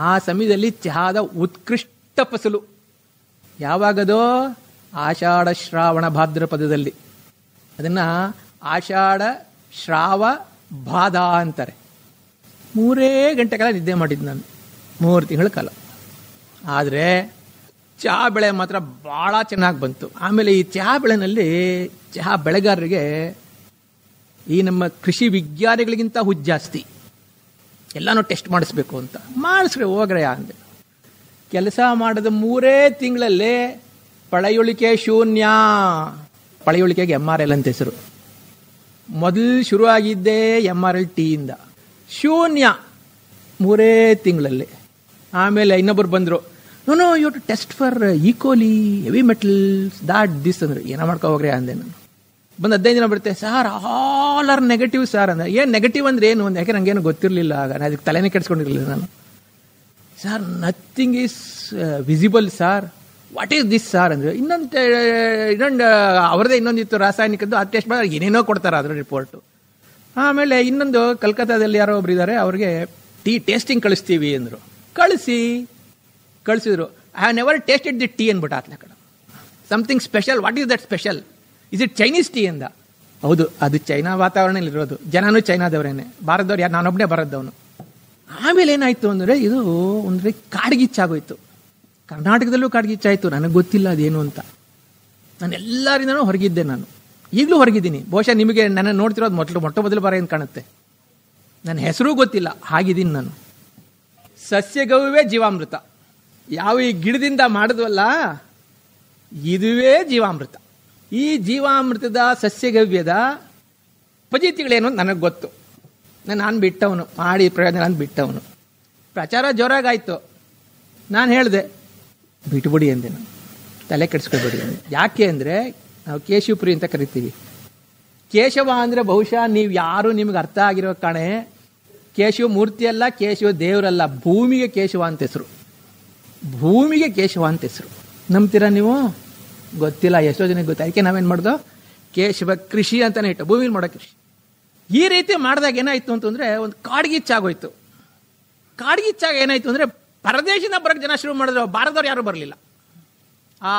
ಆ ಸಮಯದಲ್ಲಿ ಚಹಾದ ಉತ್ಕೃಷ್ಟ ಫಸಲು ಯಾವಾಗದೋ? ಆಷಾಢ ಶ್ರಾವಣ ಭಾದ್ರಪದದಲ್ಲಿ. ಅದನ್ನು ಆಷಾಢ ಶ್ರಾವ ಬಾಧ ಅಂತಾರೆ. 3 ಗಂಟೆ ಕಾಲ ನಿದ್ದೆ ಮಾಡಿದ್ದು ನಾನು 3 ತಿಂಗಳ ಕಾಲ. ಆದರೆ ಚಹಾ ಬೆಳೆ ಮಾತ್ರ ಭಾಳ ಚೆನ್ನಾಗಿ ಬಂತು. ಆಮೇಲೆ ಈ ಚಹಾ ಬೆಳೆನಲ್ಲಿ ಚಹಾ ಬೆಳೆಗಾರರಿಗೆ ಈ ನಮ್ಮ ಕೃಷಿ ವಿಜ್ಞಾನಿಗಳಿಗಿಂತ ಹುಚ್ಚು ಜಾಸ್ತಿ. ಎಲ್ಲನೂ ಟೆಸ್ಟ್ ಮಾಡಿಸ್ಬೇಕು ಅಂತ. ಮಾಡಿಸ್ರೆ ಹೋಗ್ರೆ ಅಂದೆ. ಕೆಲಸ ಮಾಡಿದ 3 ತಿಂಗಳಲ್ಲೇ ಪಳೆಯುಳಿಕೆ ಶೂನ್ಯ. ಪಳೆಯುಳಿಕೆಗೆ MRL ಅಂತ ಹೆಸರು. ಮೊದಲು ಶುರುವಾಗಿದ್ದೇ MRL-T ಇಂದ. ಶೂನ್ಯ 3 ತಿಂಗಳಲ್ಲಿ. ಆಮೇಲೆ ಇನ್ನೊಬ್ಬರು ಬಂದರು, no you to test for E coli, heavy metals, that this ಅಂದ್ರೆ. ಏನೋ ಮಾಡ್ಕೊ ಹೋಗ್ರೆ ಅಂದೆ ನಾನು. ಬಂದು 15 ದಿನ ಬರುತ್ತೆ. Sir all are negative sir ಅಂದ್ರೆ. ಏನು ನೆಗೆಟಿವ್ ಅಂದ್ರೆ ಏನು ಅಂತ? ಯಾಕೆ ನನಗೇನು ಗೊತ್ತಿರಲಿಲ್ಲ ಆಗ. ನಾನು ಅದಕ್ಕೆ ತಲೆನೇ ಕೆಡಿಸ್ಕೊಂಡಿರಲಿಲ್ಲ ನಾನು. Sir nothing is visible sir. What is this sir ಅಂದರೆ. ಇನ್ನೊಂದು ಅವ್ರದ್ದೇ ಇನ್ನೊಂದಿತ್ತು ರಾಸಾಯನಿಕದ್ದು. ಅದು ಟೆಸ್ಟ್ ಮಾಡಿ ಏನೇನೋ ಕೊಡ್ತಾರೆ ಅದರ ರಿಪೋರ್ಟು. ಆಮೇಲೆ ಇನ್ನೊಂದು ಕಲ್ಕತ್ತಾದಲ್ಲಿ ಯಾರೋ ಒಬ್ರು ಇದ್ದಾರೆ, ಅವ್ರಿಗೆ ಟೇಸ್ಟಿಂಗ್ ಕಳಿಸ್ತೀವಿ ಅಂದರು. ಕಳಿಸಿದ್ರು. I have never tasted the tea ಅಂದ್ಬಿಟ್ಟು ಆತ್ಲ ಕಡೆ. Something special. What is that special? Is it Chinese tea ಅಂದ. ಹೌದು, ಅದು ಚೈನಾ ವಾತಾವರಣದಲ್ಲಿರೋದು. ಜನನೂ ಚೈನಾದವರೇನೆ, ಭಾರತದವ್ರು ಯಾರು, ನಾನೊಬ್ಬನೇ ಭಾರತದವನು. ಆಮೇಲೆ ಏನಾಯಿತು ಅಂದರೆ ಇದು ಒಂದು ಕಾಡ್ಗಿಚ್ಚಾಗೋಯ್ತು. ಕರ್ನಾಟಕದಲ್ಲೂ ಕಾಡ್ಗಿಚ್ಚಾಯಿತು. ನನಗೆ ಗೊತ್ತಿಲ್ಲ ಅದೇನು ಅಂತ. ನಾನು ಎಲ್ಲರಿಂದನೂ ಹೊರಗಿದ್ದೆ. ನಾನು ಈಗಲೂ ಹೊರಗಿದ್ದೀನಿ. ಬಹುಶಃ ನಿಮಗೆ ನನ್ನ ನೋಡ್ತಿರೋದು ಮೊಟ್ಟ ಮೊದಲು ಬಾರಿ ಅಂತ ಕಾಣುತ್ತೆ. ನನ್ನ ಹೆಸರೂ ಗೊತ್ತಿಲ್ಲ, ಹಾಗಿದ್ದೀನಿ ನಾನು. ಸಸ್ಯಗವ್ಯವೇ ಜೀವಾಮೃತ. ಯಾವ ಈ ಗಿಡದಿಂದ ಮಾಡಿದ್ವಲ್ಲ, ಇದುವೇ ಜೀವಾಮೃತ. ಈ ಜೀವಾಮೃತದ ಸಸ್ಯಗವ್ಯದ ಫಜಿತಿಗಳೇನು ನನಗೆ ಗೊತ್ತು. ನಾನು ಬಿಟ್ಟವನು, ಮಾಡಿ ಪ್ರಯೋಜನ ನಾನು ಬಿಟ್ಟವನು. ಪ್ರಚಾರ ಜೋರಾಗಾಯಿತು. ನಾನು ಹೇಳಿದೆ, ಬಿಟ್ಬಿಡಿ ಅಂದೆ. ನಾನು ತಲೆ ಕೆಡಿಸ್ಕೊಳ್ಬೇಡಿ ಅಂದೆ. ಯಾಕೆ ಅಂದರೆ ನಾವು ಕೇಶವಪುರಿ ಅಂತ ಕರಿತೀವಿ. ಕೇಶವ ಅಂದರೆ ಬಹುಶಃ ನೀವು ಯಾರು ನಿಮ್ಗೆ ಅರ್ಥ ಆಗಿರೋ ಕಾಣೆ. ಕೇಶವ ಮೂರ್ತಿ ಅಲ್ಲ, ಕೇಶವ ದೇವರಲ್ಲ, ಭೂಮಿಗೆ ಕೇಶವ ಅಂತ ಹೆಸರು. ಭೂಮಿಗೆ ಕೇಶವ ಅಂತ ಹೆಸರು. ನಂಬ್ತೀರಾ ನೀವು? ಗೊತ್ತಿಲ್ಲ, ಎಷ್ಟೋ ಜನಕ್ಕೆ ಗೊತ್ತಾ. ಅದಕ್ಕೆ ನಾವೇನು ಮಾಡ್ದೋ, ಕೇಶವ ಕೃಷಿ ಅಂತಾನೆ ಇಟ್ಟು, ಭೂಮಿಲಿ ಮಾಡೋ ಕೃಷಿ. ಈ ರೀತಿ ಮಾಡಿದಾಗ ಏನಾಯ್ತು ಅಂತಂದರೆ ಒಂದು ಕಾಡ್ಗಿಚ್ಚಾಗೋಯ್ತು. ಕಾಡ್ಗಿಚ್ಚಾಗ ಏನಾಯ್ತು ಅಂದರೆ ಪರದೇಶದಿಂದ ಬರೋಕ್ಕೆ ಜನ ಶುರು ಮಾಡಿದ್ರು. ಭಾರತದವ್ರು ಯಾರೂ ಬರಲಿಲ್ಲ. ಆ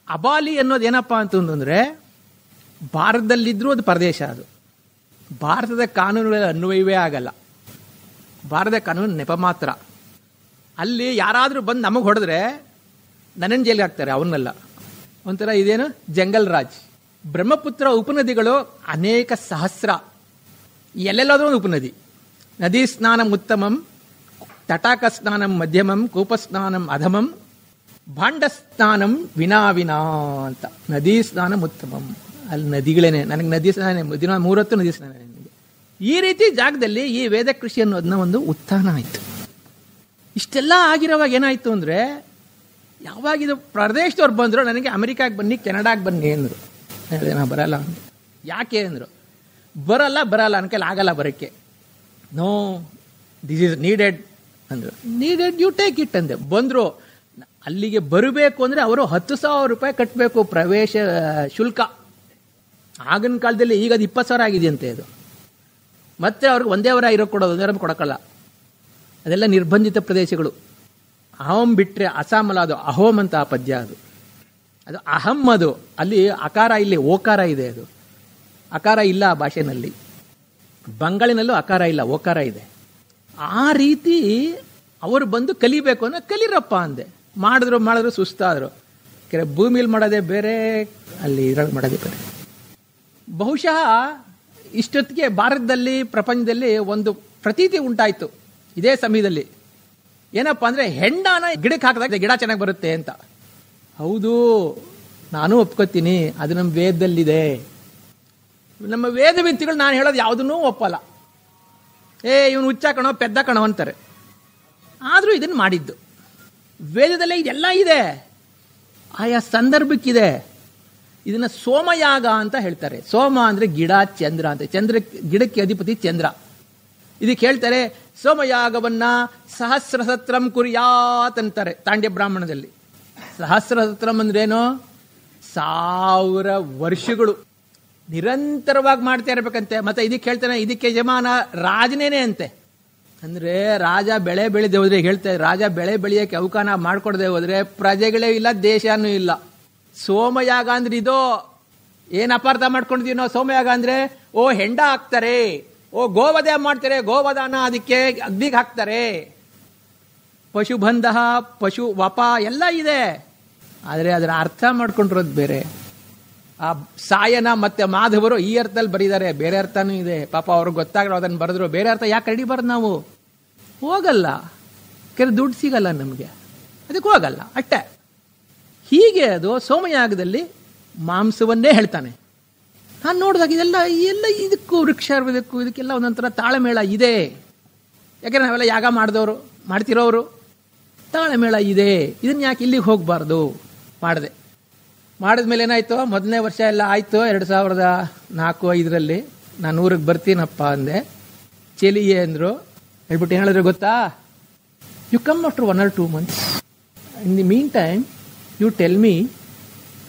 ಅಬಾಲಿ ಅನ್ನೋದು ಏನಪ್ಪ ಅಂತಂದರೆ, ಭಾರತದಲ್ಲಿದ್ದರೂ ಅದು ಪರದೇಶ. ಅದು ಭಾರತದ ಕಾನೂನುಗಳ ಅನ್ವಯವೇ ಆಗಲ್ಲ. ಭಾರತದ ಕಾನೂನು ನೆಪ ಮಾತ್ರ. ಅಲ್ಲಿ ಯಾರಾದರೂ ಬಂದು ನಮಗೆ ಹೊಡೆದ್ರೆ ನನ್ನನ್ನು ಜೈಲಿಗೆ ಹಾಕ್ತಾರೆ, ಅವನ್ನೆಲ್ಲ. ಒಂಥರ ಇದೇನು ಜಂಗಲ್ ರಾಜ್. ಬ್ರಹ್ಮಪುತ್ರ ಉಪನದಿಗಳು ಅನೇಕ ಸಹಸ್ರ. ಎಲ್ಲೆಲ್ಲಾದ್ರೂ ಒಂದು ಉಪನದಿ. ನದಿ ಸ್ನಾನಂ ಉತ್ತಮಂ, ತಟಾಕ ಸ್ನಾನಂ ಮಧ್ಯಮಂ, ಕೂಪಸ್ನಾನಂ ಅಧಮಂ, ಭಾಂಡ ಸ್ನಾನಂ ವಿನಾ ಅಂತ. ನದಿ ಸ್ನಾನಂ ಉತ್ತಮಂ. ಅಲ್ಲಿ ನದಿಗಳೇನೆ. ನನಗೆ ನದಿ ಸ್ನಾನ ದಿನ 3 ಹೊತ್ತು ನದಿ ಸ್ನಾನ. ನನಗೆ ಈ ರೀತಿ ಜಾಗದಲ್ಲಿ ಈ ವೇದ ಕೃಷಿ ಅನ್ನೋದನ್ನ ಒಂದು ಉತ್ಥಾನ ಆಯಿತು. ಇಷ್ಟೆಲ್ಲ ಆಗಿರೋವಾಗ ಏನಾಯಿತು ಅಂದರೆ, ಯಾವಾಗಿದು ಪ್ರದೇಶದವ್ರು ಬಂದರು, ನನಗೆ ಅಮೆರಿಕಾಗೆ ಬನ್ನಿ, ಕೆನಡಾಗೆ ಬನ್ನಿ ಅಂದರು. ಹೇಳಿದೆ, ನಾ ಬರಲ್ಲ ಅಂದೆ. ಯಾಕೆ ಅಂದರು. ಬರಲ್ಲ ನನ್ನ ಕೈಲಿ ಆಗಲ್ಲ ಬರೋಕ್ಕೆ. ನೋ, ದಿಸ್ ಈಸ್ ನೀಡೆಡ್ ಅಂದರು. ನೀಡೆಡ್, ಯು ಟೇಕ್ ಇಟ್ ಅಂದೆ. ಬಂದರು. ಅಲ್ಲಿಗೆ ಬರಬೇಕು ಅಂದರೆ ಅವರು 10,000 ರೂಪಾಯಿ ಕಟ್ಟಬೇಕು ಪ್ರವೇಶ ಶುಲ್ಕ. ಆಗಿನ ಕಾಲದಲ್ಲಿ. ಈಗ ಅದು 20,000 ಆಗಿದೆಯಂತೆ ಅದು. ಮತ್ತೆ ಅವ್ರಿಗೆ 1 ವಾರ ಇರೋ ಕೊಡೋದು, 1 ವಾರ ಕೊಡೋಕ್ಕಲ್ಲ. ಅದೆಲ್ಲ ನಿರ್ಬಂಧಿತ ಪ್ರದೇಶಗಳು. ಅಹಂ ಬಿಟ್ಟರೆ ಅಸ್ಸಾಮಲ್ಲ, ಅದು ಅಹೋಂ ಅಂತ ಆ ಪದ್ಯ. ಅದು ಅಹಂ, ಅದು ಅಲ್ಲಿ ಅಕಾರ, ಇಲ್ಲಿ ಓಕಾರ ಇದೆ. ಅದು ಅಕಾರ ಇಲ್ಲ ಆ ಭಾಷೆನಲ್ಲಿ. ಬಂಗಾಳಿನಲ್ಲೂ ಅಕಾರ ಇಲ್ಲ, ಓಕಾರ ಇದೆ. ಆ ರೀತಿ ಅವರು ಬಂದು ಕಲಿಬೇಕು ಅನ್ನೋ ಕಲಿರಪ್ಪ ಅಂದೆ. ಮಾಡಿದ್ರು ಸುಸ್ತಾದರು. ಭೂಮಿಲಿ ಮಾಡೋದೇ ಬೇರೆ, ಅಲ್ಲಿ ಇದ್ರಲ್ಲಿ ಮಾಡೋದೇ ಬೇರೆ. ಬಹುಶಃ ಇಷ್ಟೊತ್ತಿಗೆ ಭಾರತದಲ್ಲಿ, ಪ್ರಪಂಚದಲ್ಲಿ ಒಂದು ಪ್ರತೀತಿ ಉಂಟಾಯಿತು ಇದೇ ಸಮಯದಲ್ಲಿ. ಏನಪ್ಪ ಅಂದರೆ, ಹೆಂಡಾನ ಗಿಡಕ್ಕೆ ಹಾಕಿದಾಗ ಗಿಡ ಚೆನ್ನಾಗಿ ಬರುತ್ತೆ ಅಂತ. ಹೌದು, ನಾನು ಒಪ್ಕೋತೀನಿ, ಅದು ನಮ್ಮ ವೇದದಲ್ಲಿದೆ. ನಮ್ಮ ವೇದವಿಂತಿಗಳು ನಾನು ಹೇಳೋದು ಯಾವುದನ್ನೂ ಒಪ್ಪಲ್ಲ. ಇವನು ಹುಚ್ಚ ಕಣೋ, ಪೆದ್ದ ಕಣೋ ಅಂತಾರೆ. ಆದರೂ ಇದನ್ನು ಮಾಡಿದ್ದು ವೇದದಲ್ಲೇ ಇದೆಲ್ಲ ಇದೆ, ಆಯಾ ಸಂದರ್ಭಕ್ಕಿದೆ. ಇದನ್ನು ಸೋಮಯಾಗ ಅಂತ ಹೇಳ್ತಾರೆ. ಸೋಮ ಅಂದರೆ ಗಿಡ, ಚಂದ್ರ ಅಂತ. ಗಿಡಕ್ಕೆ ಅಧಿಪತಿ ಚಂದ್ರ. ಇದಕ್ಕೆ ಹೇಳ್ತಾರೆ ಸೋಮಯಾಗವನ್ನ ಸಹಸ್ರಸತ್ರಂ ಕುರ್ಯಾತ್ ಅಂತಾರೆ ತಾಂಡ್ಯ ಬ್ರಾಹ್ಮಣದಲ್ಲಿ. ಸಹಸ್ರಸತ್ರಂ ಅಂದ್ರೇನು? 1000 ವರ್ಷಗಳು ನಿರಂತರವಾಗಿ ಮಾಡ್ತಾ ಇರ್ಬೇಕಂತೆ. ಮತ್ತೆ ಇದಕ್ಕೆ ಹೇಳ್ತಾನೆ, ಇದಕ್ಕೆ ಯಜಮಾನ ರಾಜನೇನೆ ಅಂತೆ. ಅಂದ್ರೆ ರಾಜ ಬೆಳೆ ಬೆಳೆದೇ ಹೋದ್ರೆ, ಹೇಳ್ತಾರೆ ರಾಜ ಬೆಳೆ ಬೆಳೆಯಕ್ಕೆ ಅವಕಾಶ ಮಾಡ್ಕೊಡದೆ ಹೋದ್ರೆ ಪ್ರಜೆಗಳೇ ಇಲ್ಲ, ದೇಶನೂ ಇಲ್ಲ. ಸೋಮಯಾಗ ಅಂದ್ರೆ ಇದು ಏನ್ ಅಪಾರ್ಥ ಮಾಡ್ಕೊಂಡಿದೀವಿ ನಾವು. ಸೋಮಯಾಗ ಅಂದ್ರೆ ಹೆಂಡ ಹಾಕ್ತಾರೆ, ಗೋವಧ ಮಾಡ್ತಾರೆ, ಗೋವಧಾನ ಅದಕ್ಕೆ ಅಗ್ನಿಗೆ ಹಾಕ್ತಾರೆ, ಪಶುಬಂಧ, ಪಶು ವಪ ಎಲ್ಲ ಇದೆ. ಆದರೆ ಅದರ ಅರ್ಥ ಮಾಡ್ಕೊಂಡಿರೋದು ಬೇರೆ. ಆ ಸಾಯನ ಮತ್ತೆ ಮಾಧವರು ಈ ಅರ್ಥದಲ್ಲಿ ಬರೀತಾರೆ, ಬೇರೆ ಅರ್ಥನೂ ಇದೆ. ಪಾಪ ಅವ್ರಿಗೆ ಗೊತ್ತಾಗಲ್ಲ, ಅದನ್ನು ಬರೆದ್ರು. ಬೇರೆ ಅರ್ಥ ಯಾಕೆ ಕಡಿಬಾರ್ದು ನಾವು? ಹೋಗಲ್ಲ, ದುಡ್ಡು ಸಿಗಲ್ಲ ನಮಗೆ, ಅದಕ್ಕೆ ಹೋಗಲ್ಲ ಅಷ್ಟೇ. ಹೀಗೆ ಅದು ಸೋಮಯಾಗದಲ್ಲಿ ಮಾಂಸವನ್ನೇ ಹೇಳ್ತಾನೆ. ನಾನು ನೋಡಿದಾಗ ಎಲ್ಲ ಇದಕ್ಕೂ ವೃಕ್ಷ ಇದಕ್ಕೆಲ್ಲ ಒಂದೊಂಥರ ತಾಳಮೇಳ ಇದೆ. ಯಾಕೆಂದ್ರೆ ನಾವೆಲ್ಲ ಯಾಗ ಮಾಡ್ತಿರೋರು ತಾಳಮೇಳ ಇದೆ. ಇದನ್ನ ಯಾಕೆ ಇಲ್ಲಿಗೆ ಹೋಗಬಾರ್ದು? ಮಾಡಿದ್ಮೇಲೆ ಏನಾಯ್ತು, ಮೊದಲನೇ ವರ್ಷ ಎಲ್ಲ ಆಯ್ತು. 2004-5 ನಾನು ಊರಿಗೆ ಬರ್ತೀನಪ್ಪ ಅಂದೆ. ಚೆಲಿಯೇ ಅಂದರು. ಹೇಳ್ಬಿಟ್ಟು ಏನು ಹೇಳಿದ್ರೆ ಗೊತ್ತಾ, you come after 1 or 2 months. In the mean time you tell me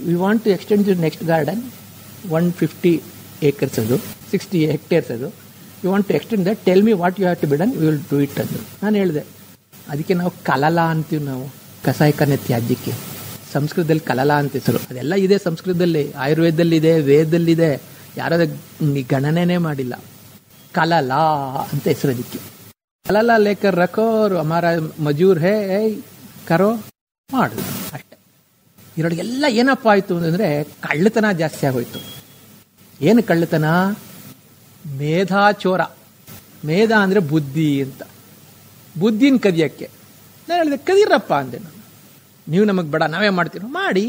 we want to extend the next garden, 150 acres ಅದು, 60 hectares ಅದು. You want to extend that, tell me what you have to be done, we will do it ಅಂದರು. ನಾನು ಹೇಳಿದೆ, ಅದಕ್ಕೆ ನಾವು ಕಲಲ ಅಂತೀವಿ, ನಾವು ಕಸಾಯಖಾನೆ ತ್ಯಾಜ್ಯಕ್ಕೆ. ಸಂಸ್ಕೃತದಲ್ಲಿ ಕಲಲ ಅಂತ ಹೆಸರು. ಅದೆಲ್ಲ ಇದೆ ಸಂಸ್ಕೃತದಲ್ಲಿ, ಆಯುರ್ವೇದದಲ್ಲಿದೆ, ವೇದದಲ್ಲಿದೆ. ಯಾರಾದ ಗಣನೆನೇ ಮಾಡಿಲ್ಲ. ಕಲಲ ಅಂತ ಹೆಸರು ಅದಕ್ಕೆ. ಕಲಲ ಲೇಕರ್ ರಕೋರ್ ಹಮಾರ ಮಜೂರ್ ಹೇ ಕರೋ ಮಾಡು ಅಷ್ಟೆ. ಇದರೊಳಗೆಲ್ಲ ಏನಪ್ಪ ಆಯ್ತು ಅಂತಂದ್ರೆ, ಕಳ್ಳತನ ಜಾಸ್ತಿ ಆಗೋಯ್ತು. ಏನು ಕಳ್ಳತನ? ಮೇಧಾಚೋರ. ಮೇಧ ಅಂದ್ರೆ ಬುದ್ಧಿ ಅಂತ. ಬುದ್ಧಿನ ಕದಿಯಕ್ಕೆ ನಾನು ಹೇಳಿದೆ, ಕದಿರಪ್ಪ ಅಂದೆ ನಾನು. ನೀವು ನಮಗೆ ಬೇಡ, ನಾವೇ ಮಾಡ್ತೀವಿ. ಮಾಡಿ,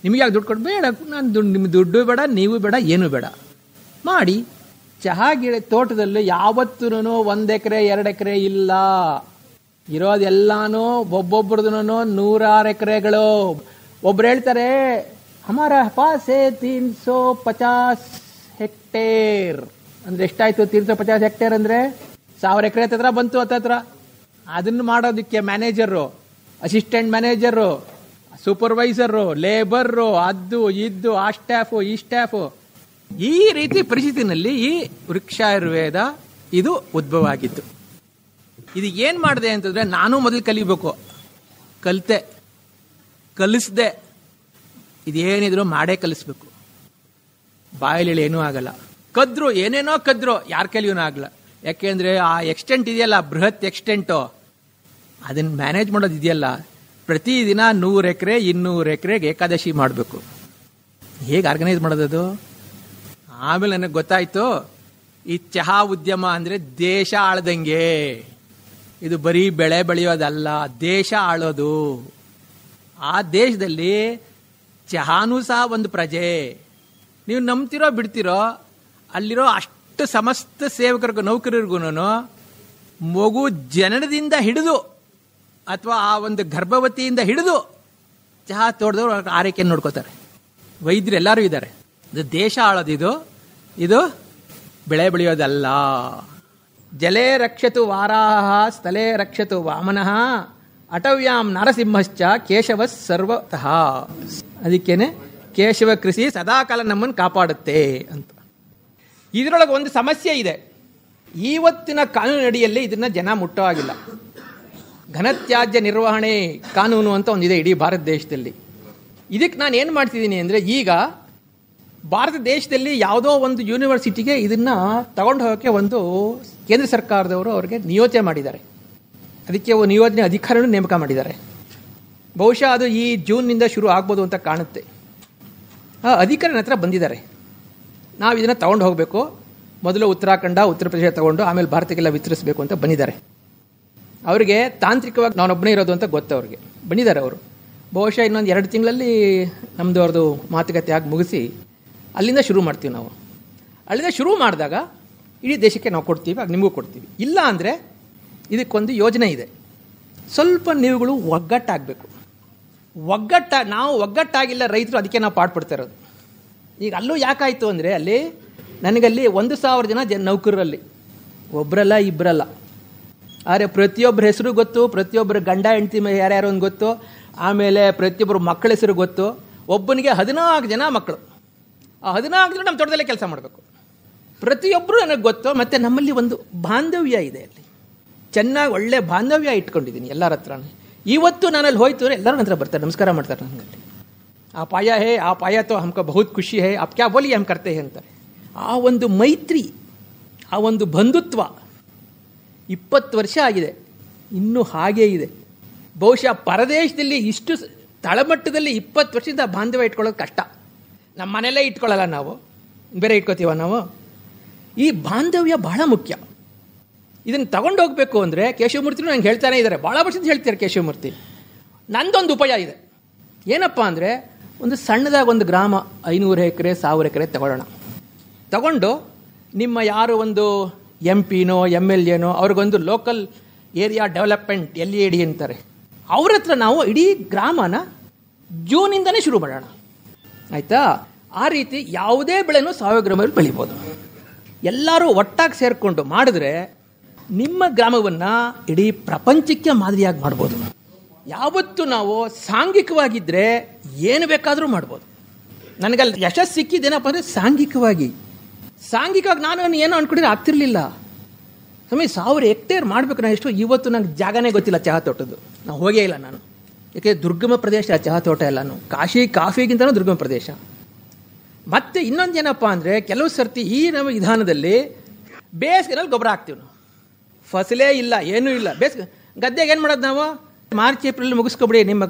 ನಿಮಗೆ ಯಾಕೆ ದುಡ್ಡು ಕೊಟ್ಟು? ಬೇಡ, ನಾನು ನಿಮ್ಮ ದುಡ್ಡು ಬೇಡ, ನೀವು ಬೇಡ, ಏನೂ ಬೇಡ, ಮಾಡಿ. ಚಹಾ ಗಿಡ ತೋಟದಲ್ಲಿ ಯಾವತ್ತೂ 1 ಎಕರೆ 2 ಎಕರೆ ಇಲ್ಲ. ಇರೋದೆಲ್ಲಾನು ಒಬ್ಬೊಬ್ರದ್ದು 100 ಎಕರೆಗಳು. ಒಬ್ರು ಹೇಳ್ತಾರೆ, ಹಮಾರ ಪಾಸೆ 350 ಹೆಕ್ಟೇರ್ ಅಂದ್ರೆ ಎಷ್ಟಾಯ್ತು? 350 ಹೆಕ್ಟೇರ್ ಅಂದ್ರೆ 1000 ಎಕರೆ ಹತ್ರ ಬಂತು. ಹತ್ರ ಅದನ್ನು ಮಾಡೋದಕ್ಕೆ manager, assistant manager, supervisor, labour, ಅದು ಇದ್ದು, ಆ ಸ್ಟಾಫು ಈ ಸ್ಟಾಫು. ಈ ರೀತಿ ಪರಿಸ್ಥಿತಿನಲ್ಲಿ ಈ ವೃಕ್ಷಾಯುರ್ವೇದ ಇದು ಉದ್ಭವ ಆಗಿತ್ತು. ಇದು ಏನ್ ಮಾಡಿದೆ ಅಂತಂದ್ರೆ, ನಾನು ಮೊದಲು ಕಲಿಬೇಕು, ಕಲಿಸ್ದೆ. ಇದೇನಿದ್ರು ಮಾಡೇ ಕಲಿಸ್ಬೇಕು. ಬಾಯಲ್ಲಿ ಏನೂ ಆಗಲ್ಲ. ಕದ್ರು ಏನೇನೋ ಕದ್ರು, ಯಾರ ಕಲಿಯೋನೂ ಆಗಲ್ಲ. ಯಾಕೆಂದ್ರೆ ಆ ಎಕ್ಸ್ಟೆಂಟ್ ಇದೆಯಲ್ಲ, ಬೃಹತ್ ಎಕ್ಸ್ಟೆಂಟು, ಅದನ್ನ ಮ್ಯಾನೇಜ್ ಮಾಡೋದು ಇದೆಯಲ್ಲ, ಪ್ರತಿದಿನ 100 ಎಕರೆ 200 ಎಕರೆಗೆ ಏಕಾದಶಿ ಮಾಡಬೇಕು. ಹೇಗೆ ಆರ್ಗನೈಸ್ ಮಾಡೋದದು? ಆಮೇಲೆ ನನಗೆ ಗೊತ್ತಾಯ್ತು, ಈ ಚಹಾ ಉದ್ಯಮ ಅಂದ್ರೆ ದೇಶ ಆಳ್ದಂಗೆ. ಇದು ಬರೀ ಬೆಳೆ ಬೆಳೆಯೋದಲ್ಲ, ದೇಶ ಆಳೋದು. ಆ ದೇಶದಲ್ಲಿ ಚಹಾನೂ ಸಹ ಒಂದು ಪ್ರಜೆ. ನೀವು ನಂಬ್ತಿರೋ ಬಿಡ್ತಿರೋ, ಅಲ್ಲಿರೋ ಅಷ್ಟು ಸಮಸ್ತ ಸೇವಕರಿಗೂ ನೌಕರರಿಗೂ ಮಗು ಜನನದಿಂದ ಹಿಡಿದು ಅಥವಾ ಆ ಒಂದು ಗರ್ಭವತಿಯಿಂದ ಹಿಡಿದು ಚಹಾ ತೋಟದವ್ರು ಆರೈಕೆಯನ್ನು ನೋಡ್ಕೋತಾರೆ. ವೈದ್ಯರು ಎಲ್ಲರೂ ಇದ್ದಾರೆ. ಇದು ದೇಶ ಆಳೋದು, ಇದು ಬೆಳೆ ಬೆಳೆಯೋದಲ್ಲ. ಜಲೇ ರಕ್ಷತು ವಾರಾಹ, ಸ್ಥಳೇ ರಕ್ಷತು ವಾಮನಃ, ಅಟವ್ಯಾಂ ನರಸಿಂಹಶ್ಚ ಕೇಶವ ಸರ್ವತಃ. ಅದಕ್ಕೇನೆ ಕೇಶವ ಕೃಷಿ ಸದಾಕಾಲ ನಮ್ಮನ್ನು ಕಾಪಾಡುತ್ತೆ ಅಂತ. ಇದರೊಳಗೆ ಒಂದು ಸಮಸ್ಯೆ ಇದೆ. ಇವತ್ತಿನ ಕಾನೂನು ಅಡಿಯಲ್ಲಿ ಇದನ್ನ ಜನ ಮುಟ್ಟೋ ಆಗಿಲ್ಲ. ಘನತ್ಯಾಜ್ಯ ನಿರ್ವಹಣೆ ಕಾನೂನು ಅಂತ ಒಂದಿದೆ ಇಡೀ ಭಾರತ ದೇಶದಲ್ಲಿ. ಇದಕ್ಕೆ ನಾನು ಏನು ಮಾಡ್ತಿದ್ದೀನಿ ಅಂದರೆ, ಈಗ ಭಾರತ ದೇಶದಲ್ಲಿ ಯಾವುದೋ ಒಂದು ಯೂನಿವರ್ಸಿಟಿಗೆ ಇದನ್ನು ತಗೊಂಡು ಹೋಗೋಕ್ಕೆ ಒಂದು ಕೇಂದ್ರ ಸರ್ಕಾರದವರು ಅವ್ರಿಗೆ ನಿಯೋಜನೆ ಮಾಡಿದ್ದಾರೆ. ಅದಕ್ಕೆ ಒಂದು ನಿಯೋಜನೆ ಅಧಿಕಾರಿನೂ ನೇಮಕ ಮಾಡಿದ್ದಾರೆ. ಬಹುಶಃ ಅದು ಈ ಜೂನ್ನಿಂದ ಶುರು ಆಗ್ಬೋದು ಅಂತ ಕಾಣುತ್ತೆ. ಆ ಅಧಿಕಾರಿನ ಹತ್ರ ಬಂದಿದ್ದಾರೆ, ನಾವು ಇದನ್ನು ತಗೊಂಡು ಹೋಗಬೇಕು, ಮೊದಲು ಉತ್ತರಾಖಂಡ ಉತ್ತರ ಪ್ರದೇಶ ತಗೊಂಡು ಆಮೇಲೆ ಭಾರತಕ್ಕೆಲ್ಲ ವಿತರಿಸಬೇಕು ಅಂತ ಬಂದಿದ್ದಾರೆ. ಅವರಿಗೆ ತಾಂತ್ರಿಕವಾಗಿ ನಾನೊಬ್ಬನೇ ಇರೋದು ಅಂತ ಗೊತ್ತು. ಅವ್ರಿಗೆ ಬಂದಿದ್ದಾರೆ ಅವರು. ಬಹುಶಃ ಇನ್ನೊಂದು 2 ತಿಂಗಳಲ್ಲಿ ನಮ್ಮದು ಅವ್ರದ್ದು ಮಾತುಕತೆ ಆಗಿ ಮುಗಿಸಿ ಅಲ್ಲಿಂದ ಶುರು ಮಾಡ್ತೀವಿ ನಾವು. ಅಲ್ಲಿಂದ ಶುರು ಮಾಡಿದಾಗ ಇಡೀ ದೇಶಕ್ಕೆ ನಾವು ಕೊಡ್ತೀವಿ, ಆಗ ನಿಮಗೂ ಕೊಡ್ತೀವಿ. ಇಲ್ಲ ಅಂದರೆ ಇದಕ್ಕೊಂದು ಯೋಜನೆ ಇದೆ. ಸ್ವಲ್ಪ ನೀವುಗಳು ಒಗ್ಗಟ್ಟಾಗಬೇಕು. ನಾವು ಒಗ್ಗಟ್ಟಾಗಿಲ್ಲ ರೈತರು, ಅದಕ್ಕೆ ನಾವು ಪಾಡ್ಪಡ್ತಾ ಇರೋದು. ಈಗ ಅಲ್ಲೂ ಯಾಕಾಯಿತು ಅಂದರೆ, ಅಲ್ಲಿ ನನಗಲ್ಲಿ 1,000 ಜನ ನೌಕರರಲ್ಲಿ ಒಬ್ಬರಲ್ಲ ಇಬ್ಬರಲ್ಲ. ಆದರೆ ಪ್ರತಿಯೊಬ್ಬರ ಹೆಸರು ಗೊತ್ತು, ಪ್ರತಿಯೊಬ್ಬರ ಗಂಡ ಹೆಂಡತಿ ಯಾರ್ಯಾರು ಅಂತ ಗೊತ್ತು, ಆಮೇಲೆ ಪ್ರತಿಯೊಬ್ಬರು ಮಕ್ಕಳ ಹೆಸರು ಗೊತ್ತು. ಒಬ್ಬನಿಗೆ 14 ಜನ ಮಕ್ಕಳು. ಆ 14 ಜನ ನಮ್ಮ ತೋಟದಲ್ಲೇ ಕೆಲಸ ಮಾಡಬೇಕು. ಪ್ರತಿಯೊಬ್ಬರು ನನಗೆ ಗೊತ್ತು. ಮತ್ತು ನಮ್ಮಲ್ಲಿ ಒಂದು ಬಾಂಧವ್ಯ ಇದೆ, ಅಲ್ಲಿ ಚೆನ್ನಾಗಿ ಒಳ್ಳೆ ಬಾಂಧವ್ಯ ಇಟ್ಕೊಂಡಿದ್ದೀನಿ ಎಲ್ಲರ ಹತ್ರ. ಇವತ್ತು ನಾನಲ್ಲಿ ಹೋಯ್ತು ಅಂದರೆ ಎಲ್ಲರೂ ನನ್ನ ಹತ್ರ ಬರ್ತಾರೆ, ನಮಸ್ಕಾರ ಮಾಡ್ತಾರೆ ನನಗಲ್ಲಿ. ಆ ಪಾಯ ತೋ ಹಮ್ಕೋ ಬಹುತ್ ಖುಷಿ ಹೇ, ಆಪ್ ಕ್ಯಾ ಬೋಲಿ ಹಮ್ ಕರ್ತೆ ಹೇ ಅಂತಾರೆ. ಆ ಒಂದು ಮೈತ್ರಿ, ಆ ಒಂದು ಬಂಧುತ್ವ 20 ವರ್ಷ ಆಗಿದೆ, ಇನ್ನೂ ಹಾಗೇ ಇದೆ. ಬಹುಶಃ ಪರದೇಶದಲ್ಲಿ ಇಷ್ಟು ತಳಮಟ್ಟದಲ್ಲಿ 20 ವರ್ಷದಿಂದ ಬಾಂಧವ್ಯ ಇಟ್ಕೊಳ್ಳೋದು ಕಷ್ಟ. ನಮ್ಮ ಮನೆಯಲ್ಲೇ ಇಟ್ಕೊಳ್ಳಲ್ಲ ನಾವು, ಬೇರೆ ಇಟ್ಕೋತೀವ ನಾವು. ಈ ಬಾಂಧವ್ಯ ಬಹಳ ಮುಖ್ಯ. ಇದನ್ನು ತಗೊಂಡೋಗ್ಬೇಕು ಅಂದರೆ ಕೇಶವಮೂರ್ತಿನೂ ನಂಗೆ ಹೇಳ್ತಾನೆ ಇದ್ದಾರೆ, ಭಾಳ ವರ್ಷದಿಂದ ಹೇಳ್ತಾರೆ ಕೇಶವಮೂರ್ತಿ. ನಂದೊಂದು ಉಪಾಯ ಇದೆ. ಏನಪ್ಪ ಅಂದರೆ, ಒಂದು ಸಣ್ಣದಾಗಿ ಒಂದು ಗ್ರಾಮ 500 ಎಕರೆ 1000 ಎಕರೆ ತಗೊಂಡು ನಿಮ್ಮ ಯಾರು ಒಂದು MP ನೋ MLAನೋ ಅವ್ರಿಗೊಂದು ಲೋಕಲ್ ಏರಿಯಾ ಡೆವಲಪ್ಮೆಂಟ್ LAD ಅಂತಾರೆ, ಅವ್ರ ಹತ್ರ ನಾವು ಇಡೀ ಗ್ರಾಮನ ಜೂನಿಂದನೇ ಶುರು ಮಾಡೋಣ, ಆಯಿತಾ? ಆ ರೀತಿ ಯಾವುದೇ ಬೆಳೆನೂ 1000 ಗ್ರಾಮದಲ್ಲಿ ಬೆಳಿಬೋದು. ಎಲ್ಲರೂ ಒಟ್ಟಾಗಿ ಸೇರಿಕೊಂಡು ಮಾಡಿದ್ರೆ ನಿಮ್ಮ ಗ್ರಾಮವನ್ನು ಇಡೀ ಪ್ರಪಂಚಕ್ಕೆ ಮಾದರಿಯಾಗಿ ಮಾಡ್ಬೋದು. ಯಾವತ್ತೂ ನಾವು ಸಾಂಘಿಕವಾಗಿದ್ದರೆ ಏನು ಬೇಕಾದರೂ ಮಾಡ್ಬೋದು. ನನಗಲ್ಲಿ ಯಶಸ್ಸು ಸಿಕ್ಕಿದ್ದೇನಪ್ಪ ಅಂದರೆ ಸಾಂಘಿಕವಾಗಿ ನಾನು ಏನೋ ಅಂದ್ಕೊಂಡಿದ್ರೆ ಆಗ್ತಿರ್ಲಿಲ್ಲ. ಸಮಯ 1000 ಹೆಕ್ಟೇರ್ ಮಾಡಬೇಕು. ನಾನು ಎಷ್ಟು ಇವತ್ತು ನಂಗೆ ಜಾಗನೇ ಗೊತ್ತಿಲ್ಲ ಚಹಾ ತೋಟದ್ದು, ನಾವು ಹೋಗೇ ಇಲ್ಲ ನಾನು. ಯಾಕೆ ದುರ್ಗಮ ಪ್ರದೇಶ ಚಹಾ ತೋಟ ಎಲ್ಲನೂ, ಕಾಫಿಗಿಂತಲೂ ದುರ್ಗಮ ಪ್ರದೇಶ. ಮತ್ತು ಇನ್ನೊಂದು ಏನಪ್ಪ ಅಂದರೆ, ಕೆಲವು ಸರ್ತಿ ಈ ನಮ್ಮ ವಿಧಾನದಲ್ಲಿ ಬೇಸಿಗೆನಲ್ಲಿ ಗೊಬ್ಬರ ಹಾಕ್ತೀವಿ ನಾವು. ಫಸಲೇ ಇಲ್ಲ, ಏನೂ ಇಲ್ಲ. ಗದ್ದೆಗೆ ಏನು ಮಾಡೋದು ನಾವು? ಮಾರ್ಚ್ ಏಪ್ರಿಲ್ ಮುಗಿಸ್ಕೊಬಿಡಿ. ನಿಮ್ಮ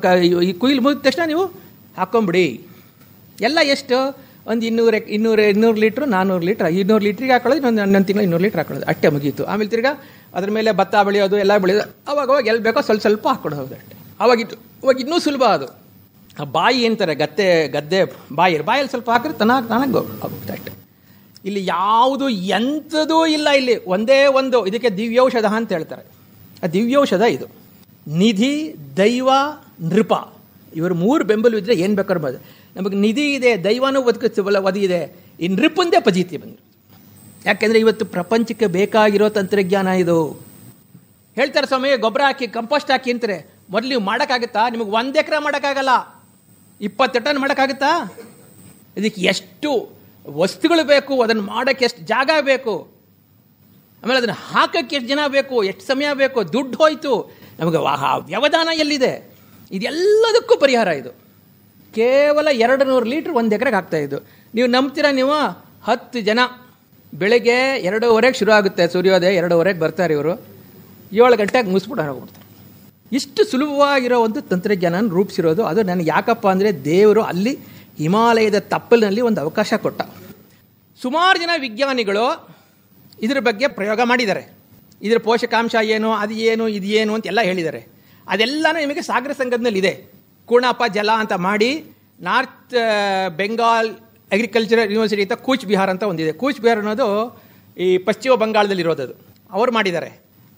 ಈ ಕುಯ್ಲು ಮುಗಿದ ತಕ್ಷಣ ನೀವು ಹಾಕ್ಕೊಂಬಿಡಿ. ಎಲ್ಲ ಎಷ್ಟು? ಒಂದು 200 ಲೀಟ್ರು 400 ಲೀಟ್ರ್ 200 ಲೀಟ್ರಿಗೆ ಹಾಕೊಳ್ಳೋದು, ಇನ್ನೊಂದು ತಿಂಗಳು 200 ಲೀಟ್ರ್ ಹಾಕೊಳ್ಳೋದು, ಅಷ್ಟೇ ಮುಗೀತು. ಆಮೇಲೆ ತಿರ್ಗಾ ಅದ್ರ ಮೇಲೆ ಭತ್ತ ಬೆಳೆಯೋದು ಎಲ್ಲ ಬೆಳೆಯೋದು. ಅವಾಗ ಎಲ್ಲಿ ಬೇಕೋ ಸ್ವಲ್ಪ ಹಾಕ್ಕೊಂಡು ಹೋಗೋದು ಅಷ್ಟೇ. ಅವಾಗ ಇನ್ನೂ ಸುಲಭ ಅದು. ಆ ಬಾಯಿ ಅಂತಾರೆ, ಗದ್ದೆ ಬಾಯಲ್ಲಿ ಸ್ವಲ್ಪ ಹಾಕಿದ್ರೆ ತಾನಾಗಿ ಆಗುತ್ತೆ ಅಷ್ಟೇ. ಇಲ್ಲಿ ಯಾವುದು ಎಂಥದೂ ಇಲ್ಲ. ಇಲ್ಲಿ ಒಂದೇ ಒಂದು, ಇದಕ್ಕೆ ದಿವ್ಯೌಷಧ ಅಂತ ಹೇಳ್ತಾರೆ. ಆ ದಿವ್ಯೌಷಧ ಇದು. ನಿಧಿ, ದೈವ, ನೃಪ, ಇವರು 3 ಬೆಂಬಲವಿದ್ದರೆ ಏನು ಬೇಕಾದ್ರೂ ಬಂದು. ನಮಗೆ ನಿಧಿ ಇದೆ, ದೈವನೂ ಒದಗಿದೆ, ಈ ನೃಪಂದೇ ಪಜೀತಿ ಬಂದರು. ಯಾಕೆಂದರೆ ಇವತ್ತು ಪ್ರಪಂಚಕ್ಕೆ ಬೇಕಾಗಿರೋ ತಂತ್ರಜ್ಞಾನ ಇದು. ಹೇಳ್ತಾರೆ ಸ್ವಾಮಿ ಗೊಬ್ಬರ ಹಾಕಿ ಕಂಪೋಸ್ಟ್ ಹಾಕಿ ಅಂತಾರೆ. ಮೊದಲು ನೀವು ಮಾಡೋಕ್ಕಾಗುತ್ತಾ? ನಿಮಗೆ 1 ಎಕರೆ ಮಾಡೋಕ್ಕಾಗಲ್ಲ, 20 ಟನ್ ಮಾಡೋಕ್ಕಾಗುತ್ತಾ? ಇದಕ್ಕೆ ಎಷ್ಟು ವಸ್ತುಗಳು ಬೇಕು, ಅದನ್ನು ಮಾಡೋಕ್ಕೆ ಎಷ್ಟು ಜಾಗ ಬೇಕು, ಆಮೇಲೆ ಅದನ್ನು ಹಾಕೋಕ್ಕೆ ಎಷ್ಟು ಜನ ಬೇಕು, ಎಷ್ಟು ಸಮಯ ಬೇಕು, ದುಡ್ಡು ಹೋಯಿತು, ನಮಗೆ ವ್ಯವಧಾನ ಎಲ್ಲಿದೆ? ಇದೆಲ್ಲದಕ್ಕೂ ಪರಿಹಾರ ಇದು. ಕೇವಲ 200 ಲೀಟ್ರ್ 1 ಎಕರೆಗೆ ಆಗ್ತಾಯಿದ್ದು. ನೀವು ನಂಬ್ತೀರಾ? ನೀವು 10 ಜನ ಬೆಳಗ್ಗೆ 2:30 ಶುರು ಆಗುತ್ತೆ ಸೂರ್ಯೋದಯ, 2:30 ಬರ್ತಾರೆ ಇವರು, 7 ಗಂಟೆಗೆ ಮುಗಿಸ್ಬಿಟ್ಟು ಹೋಗ್ಬಿಡ್ತಾರೆ. ಇಷ್ಟು ಸುಲಭವಾಗಿರೋ ಒಂದು ತಂತ್ರಜ್ಞಾನ ರೂಪಿಸಿರೋದು. ಅದು ನನಗೆ ಯಾಕಪ್ಪ ಅಂದರೆ, ದೇವರು ಅಲ್ಲಿ ಹಿಮಾಲಯದ ತಪ್ಪಲಿನಲ್ಲಿ ಒಂದು ಅವಕಾಶ ಕೊಟ್ಟ. ಸುಮಾರು ಜನ ವಿಜ್ಞಾನಿಗಳು ಇದ್ರ ಬಗ್ಗೆ ಪ್ರಯೋಗ ಮಾಡಿದ್ದಾರೆ. ಇದರ ಪೋಷಕಾಂಶ ಏನು, ಅದು ಏನು, ಇದು ಏನು ಅಂತೆಲ್ಲ ಹೇಳಿದ್ದಾರೆ. ಅದೆಲ್ಲನೂ ನಿಮಗೆ ಸಾಗರ ಸಂಗಮದಲ್ಲಿ ಇದೆ. ಕೂರ್ಣಪ್ಪ ಜಲ ಅಂತ ಮಾಡಿ, ನಾರ್ತ್ ಬೆಂಗಾಲ್ ಅಗ್ರಿಕಲ್ಚರಲ್ ಯೂನಿವರ್ಸಿಟಿ ಅಂತ ಕೂಚ್ ಬಿಹಾರ್ ಅಂತ ಒಂದಿದೆ. ಕೂಚ್ ಬಿಹಾರ್ ಅನ್ನೋದು ಈ ಪಶ್ಚಿಮ ಬಂಗಾಳದಲ್ಲಿ ಇರೋದು, ಅವರು ಮಾಡಿದ್ದಾರೆ.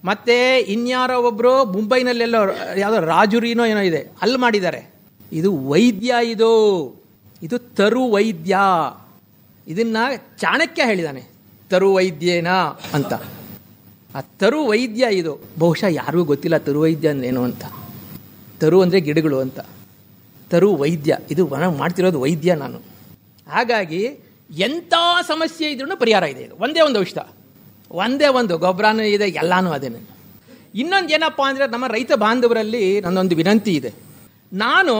ಮತ್ತು ಇನ್ಯಾರೋ ಒಬ್ಬರು ಮುಂಬೈನಲ್ಲೆಲ್ಲೋ ಯಾವುದೋ ರಾಜುರಿನೋ ಏನೋ ಇದೆ, ಅಲ್ಲಿ ಮಾಡಿದ್ದಾರೆ. ಇದು ವೈದ್ಯ, ಇದು ತರು ವೈದ್ಯ. ಇದನ್ನು ಚಾಣಕ್ಯ ಹೇಳಿದ್ದಾನೆ, ತರು ವೈದ್ಯೇನ ಅಂತ. ಆ ತರು ವೈದ್ಯ ಇದು. ಬಹುಶಃ ಯಾರಿಗೂ ಗೊತ್ತಿಲ್ಲ ತರು ವೈದ್ಯ ಅಂದ್ರೇನು ಅಂತ. ತರು ಅಂದರೆ ಗಿಡಗಳು ಅಂತ, ತರು ವೈದ್ಯ. ಇದು ಮಾಡ್ತಿರೋದು ವೈದ್ಯ ನಾನು. ಹಾಗಾಗಿ ಎಂಥ ಸಮಸ್ಯೆ ಇದ್ರೂ ಪರಿಹಾರ ಇದೆ. ಇದು ಒಂದೇ ಒಂದು ಔಷಧ, ಒಂದೇ ಒಂದು ಗೊಬ್ಬರನೂ ಇದೆ, ಎಲ್ಲನೂ ಅದೇನೆ. ಇನ್ನೊಂದು ಏನಪ್ಪ ಅಂದರೆ ನಮ್ಮ ರೈತ ಬಾಂಧವರಲ್ಲಿ ನನ್ನೊಂದು ವಿನಂತಿ ಇದೆ. ನಾನು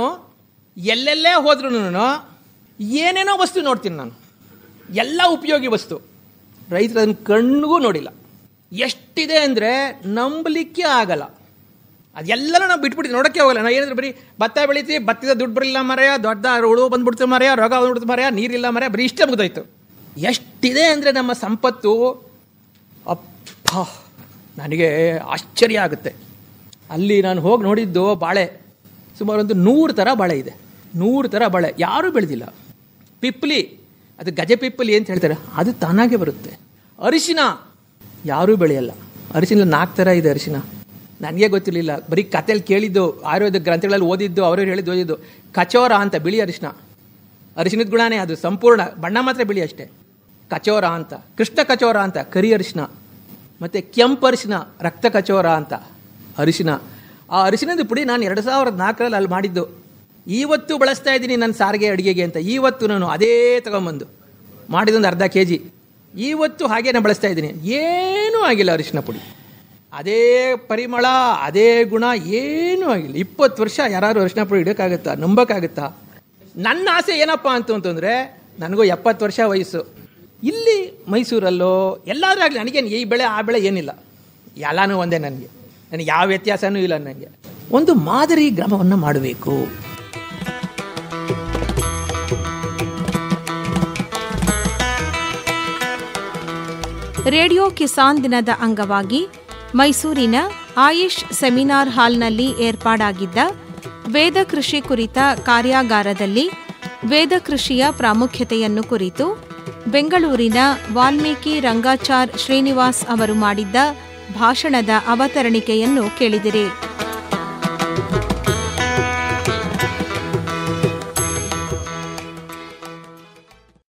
ಎಲ್ಲೆಲ್ಲೇ ಹೋದ್ರೂ ಏನೇನೋ ವಸ್ತು ನೋಡ್ತೀನಿ, ನಾನು ಎಲ್ಲ ಉಪಯೋಗಿ ವಸ್ತು. ರೈತರು ಅದನ್ನು ಕಣ್ಣಿಗೂ ನೋಡಿಲ್ಲ. ಎಷ್ಟಿದೆ ಅಂದರೆ ನಂಬಲಿಕ್ಕೆ ಆಗಲ್ಲ. ಅದೆಲ್ಲನೂ ನಾವು ಬಿಟ್ಬಿಟ್ಟು ನೋಡೋಕ್ಕೆ ಹೋಗಲ್ಲ. ನಾವು ಏನಾದರೂ ಬರೀ ಭತ್ತ ಬೆಳಿತೀವಿ, ಭತ್ತದ ದುಡ್ಡು ಬರಲಿಲ್ಲ ಮರೆಯ, ದೊಡ್ಡ ಹುಳು ಬಂದ್ಬಿಡ್ತು ಮರೆಯ, ರೋಗ ಬಂದ್ಬಿಡ್ತು ಮರೆಯ, ನೀರಿಲ್ಲ ಮರೆಯ, ಬರೀ ಇಷ್ಟೇ ಮುಗಿದೋಯ್ತು. ಎಷ್ಟಿದೆ ಅಂದರೆ ನಮ್ಮ ಸಂಪತ್ತು, ಅಪ್ಪ ನನಗೆ ಆಶ್ಚರ್ಯ ಆಗುತ್ತೆ. ಅಲ್ಲಿ ನಾನು ಹೋಗಿ ನೋಡಿದ್ದು ಬಾಳೆ, ಸುಮಾರು ಒಂದು 100 ಥರ ಬಾಳೆ ಇದೆ. 100 ಥರ ಬಾಳೆ ಯಾರೂ ಬೆಳೆದಿಲ್ಲ. ಪಿಪ್ಪಲಿ, ಅದು ಗಜ ಪಿಪ್ಪಲಿ ಅಂತ ಹೇಳ್ತಾರೆ, ಅದು ತಾನಾಗೆ ಬರುತ್ತೆ. ಅರಿಶಿನ ಯಾರೂ ಬೆಳೆಯಲ್ಲ. ಅರಿಶಿನ 4 ಥರ ಇದೆ ಅರಿಶಿನ. ನನಗೆ ಗೊತ್ತಿರಲಿಲ್ಲ, ಬರೀ ಕಥೆಯಲ್ಲಿ ಕೇಳಿದ್ದು, ಆಯುರ್ವೇದ ಗ್ರಂಥಗಳಲ್ಲಿ ಓದಿದ್ದು, ಅವರು ಹೇಳಿದ್ದು ಓದಿದ್ದು. ಕಚೋರ ಅಂತ ಬಿಳಿ ಅರಿಶಿನ, ಅರಿಶಿನದ ಗುಣನೇ ಅದು, ಸಂಪೂರ್ಣ ಬಣ್ಣ ಮಾತ್ರ ಬಿಳಿ ಅಷ್ಟೇ. ಕಚೋರ ಅಂತ, ಕೃಷ್ಣ ಕಚೋರ ಅಂತ ಕರಿ ಅರಿಶಿನ, ಮತ್ತು ಕೆಂಪು ಅರಿಶಿನ ರಕ್ತ ಕಚೋರ ಅಂತ ಅರಿಶಿನ. ಆ ಅರಿಶಿನದ ಪುಡಿ ನಾನು 2004ರಲ್ಲಿ ಅಲ್ಲಿ ಮಾಡಿದ್ದು. ಇವತ್ತು ಬಳಸ್ತಾ ಇದ್ದೀನಿ ನನ್ನ ಸಾರಿಗೆ ಅಡುಗೆಗೆ ಅಂತ. ಇವತ್ತು ನಾನು ಅದೇ ತಗೊಂಬಂದು ಮಾಡಿದೊಂದು ಅರ್ಧ kg ಇವತ್ತು ಹಾಗೇ ನಾನು ಬಳಸ್ತಾ ಇದ್ದೀನಿ. ಏನೂ ಆಗಿಲ್ಲ ಅರಿಶಿನ ಪುಡಿ, ಅದೇ ಪರಿಮಳ, ಅದೇ ಗುಣ, ಏನೂ ಆಗಿಲ್ಲ. 20 ವರ್ಷ ಯಾರು ಅರಿಶಿನ ಪುಡಿ ಇಡೋಕ್ಕಾಗುತ್ತಾ? ನಂಬೋಕ್ಕಾಗುತ್ತಾ? ನನ್ನ ಆಸೆ ಏನಪ್ಪ ಅಂತಂದರೆ, ನನಗೂ 70 ವರ್ಷ ವಯಸ್ಸು. ಇಲ್ಲಿ ಮೈಸೂರಲ್ಲೋ ಎಲ್ಲಾದರೂ ಆಗಲಿ, ನನಗೇನು ಈ ಬೆಳೆ ಆ ಬೆಳೆ ಏನಿಲ್ಲ, ಎಲ್ಲನೂ ಒಂದೇ. ನನಗೆ ಯಾವ ವ್ಯತ್ಯಾಸನೂ ಇಲ್ಲ. ನನಗೆ ಒಂದು ಮಾದರಿ ಗ್ರಾಮವನ್ನು ಮಾಡಬೇಕು. ರೇಡಿಯೋ ಕಿಸಾನ್ ದಿನದ ಅಂಗವಾಗಿ ಮೈಸೂರಿನ ಆಯುಷ್ ಸೆಮಿನಾರ್ ಹಾಲ್ನಲ್ಲಿ ಏರ್ಪಾಡಾಗಿದ್ದ ವೇದ ಕೃಷಿ ಕುರಿತ ಕಾರ್ಯಾಗಾರದಲ್ಲಿ ವೇದ ಕೃಷಿಯ ಪ್ರಾಮುಖ್ಯತೆಯನ್ನು ಕುರಿತು ಬೆಂಗಳೂರಿನ ವಾಲ್ಮೀಕಿ ರಂಗಾಚಾರ್ ಶ್ರೀನಿವಾಸ್ ಅವರು ಮಾಡಿದ್ದ ಭಾಷಣದ ಅವತರಣಿಕೆಯನ್ನು ಕೇಳಿದಿರಿ.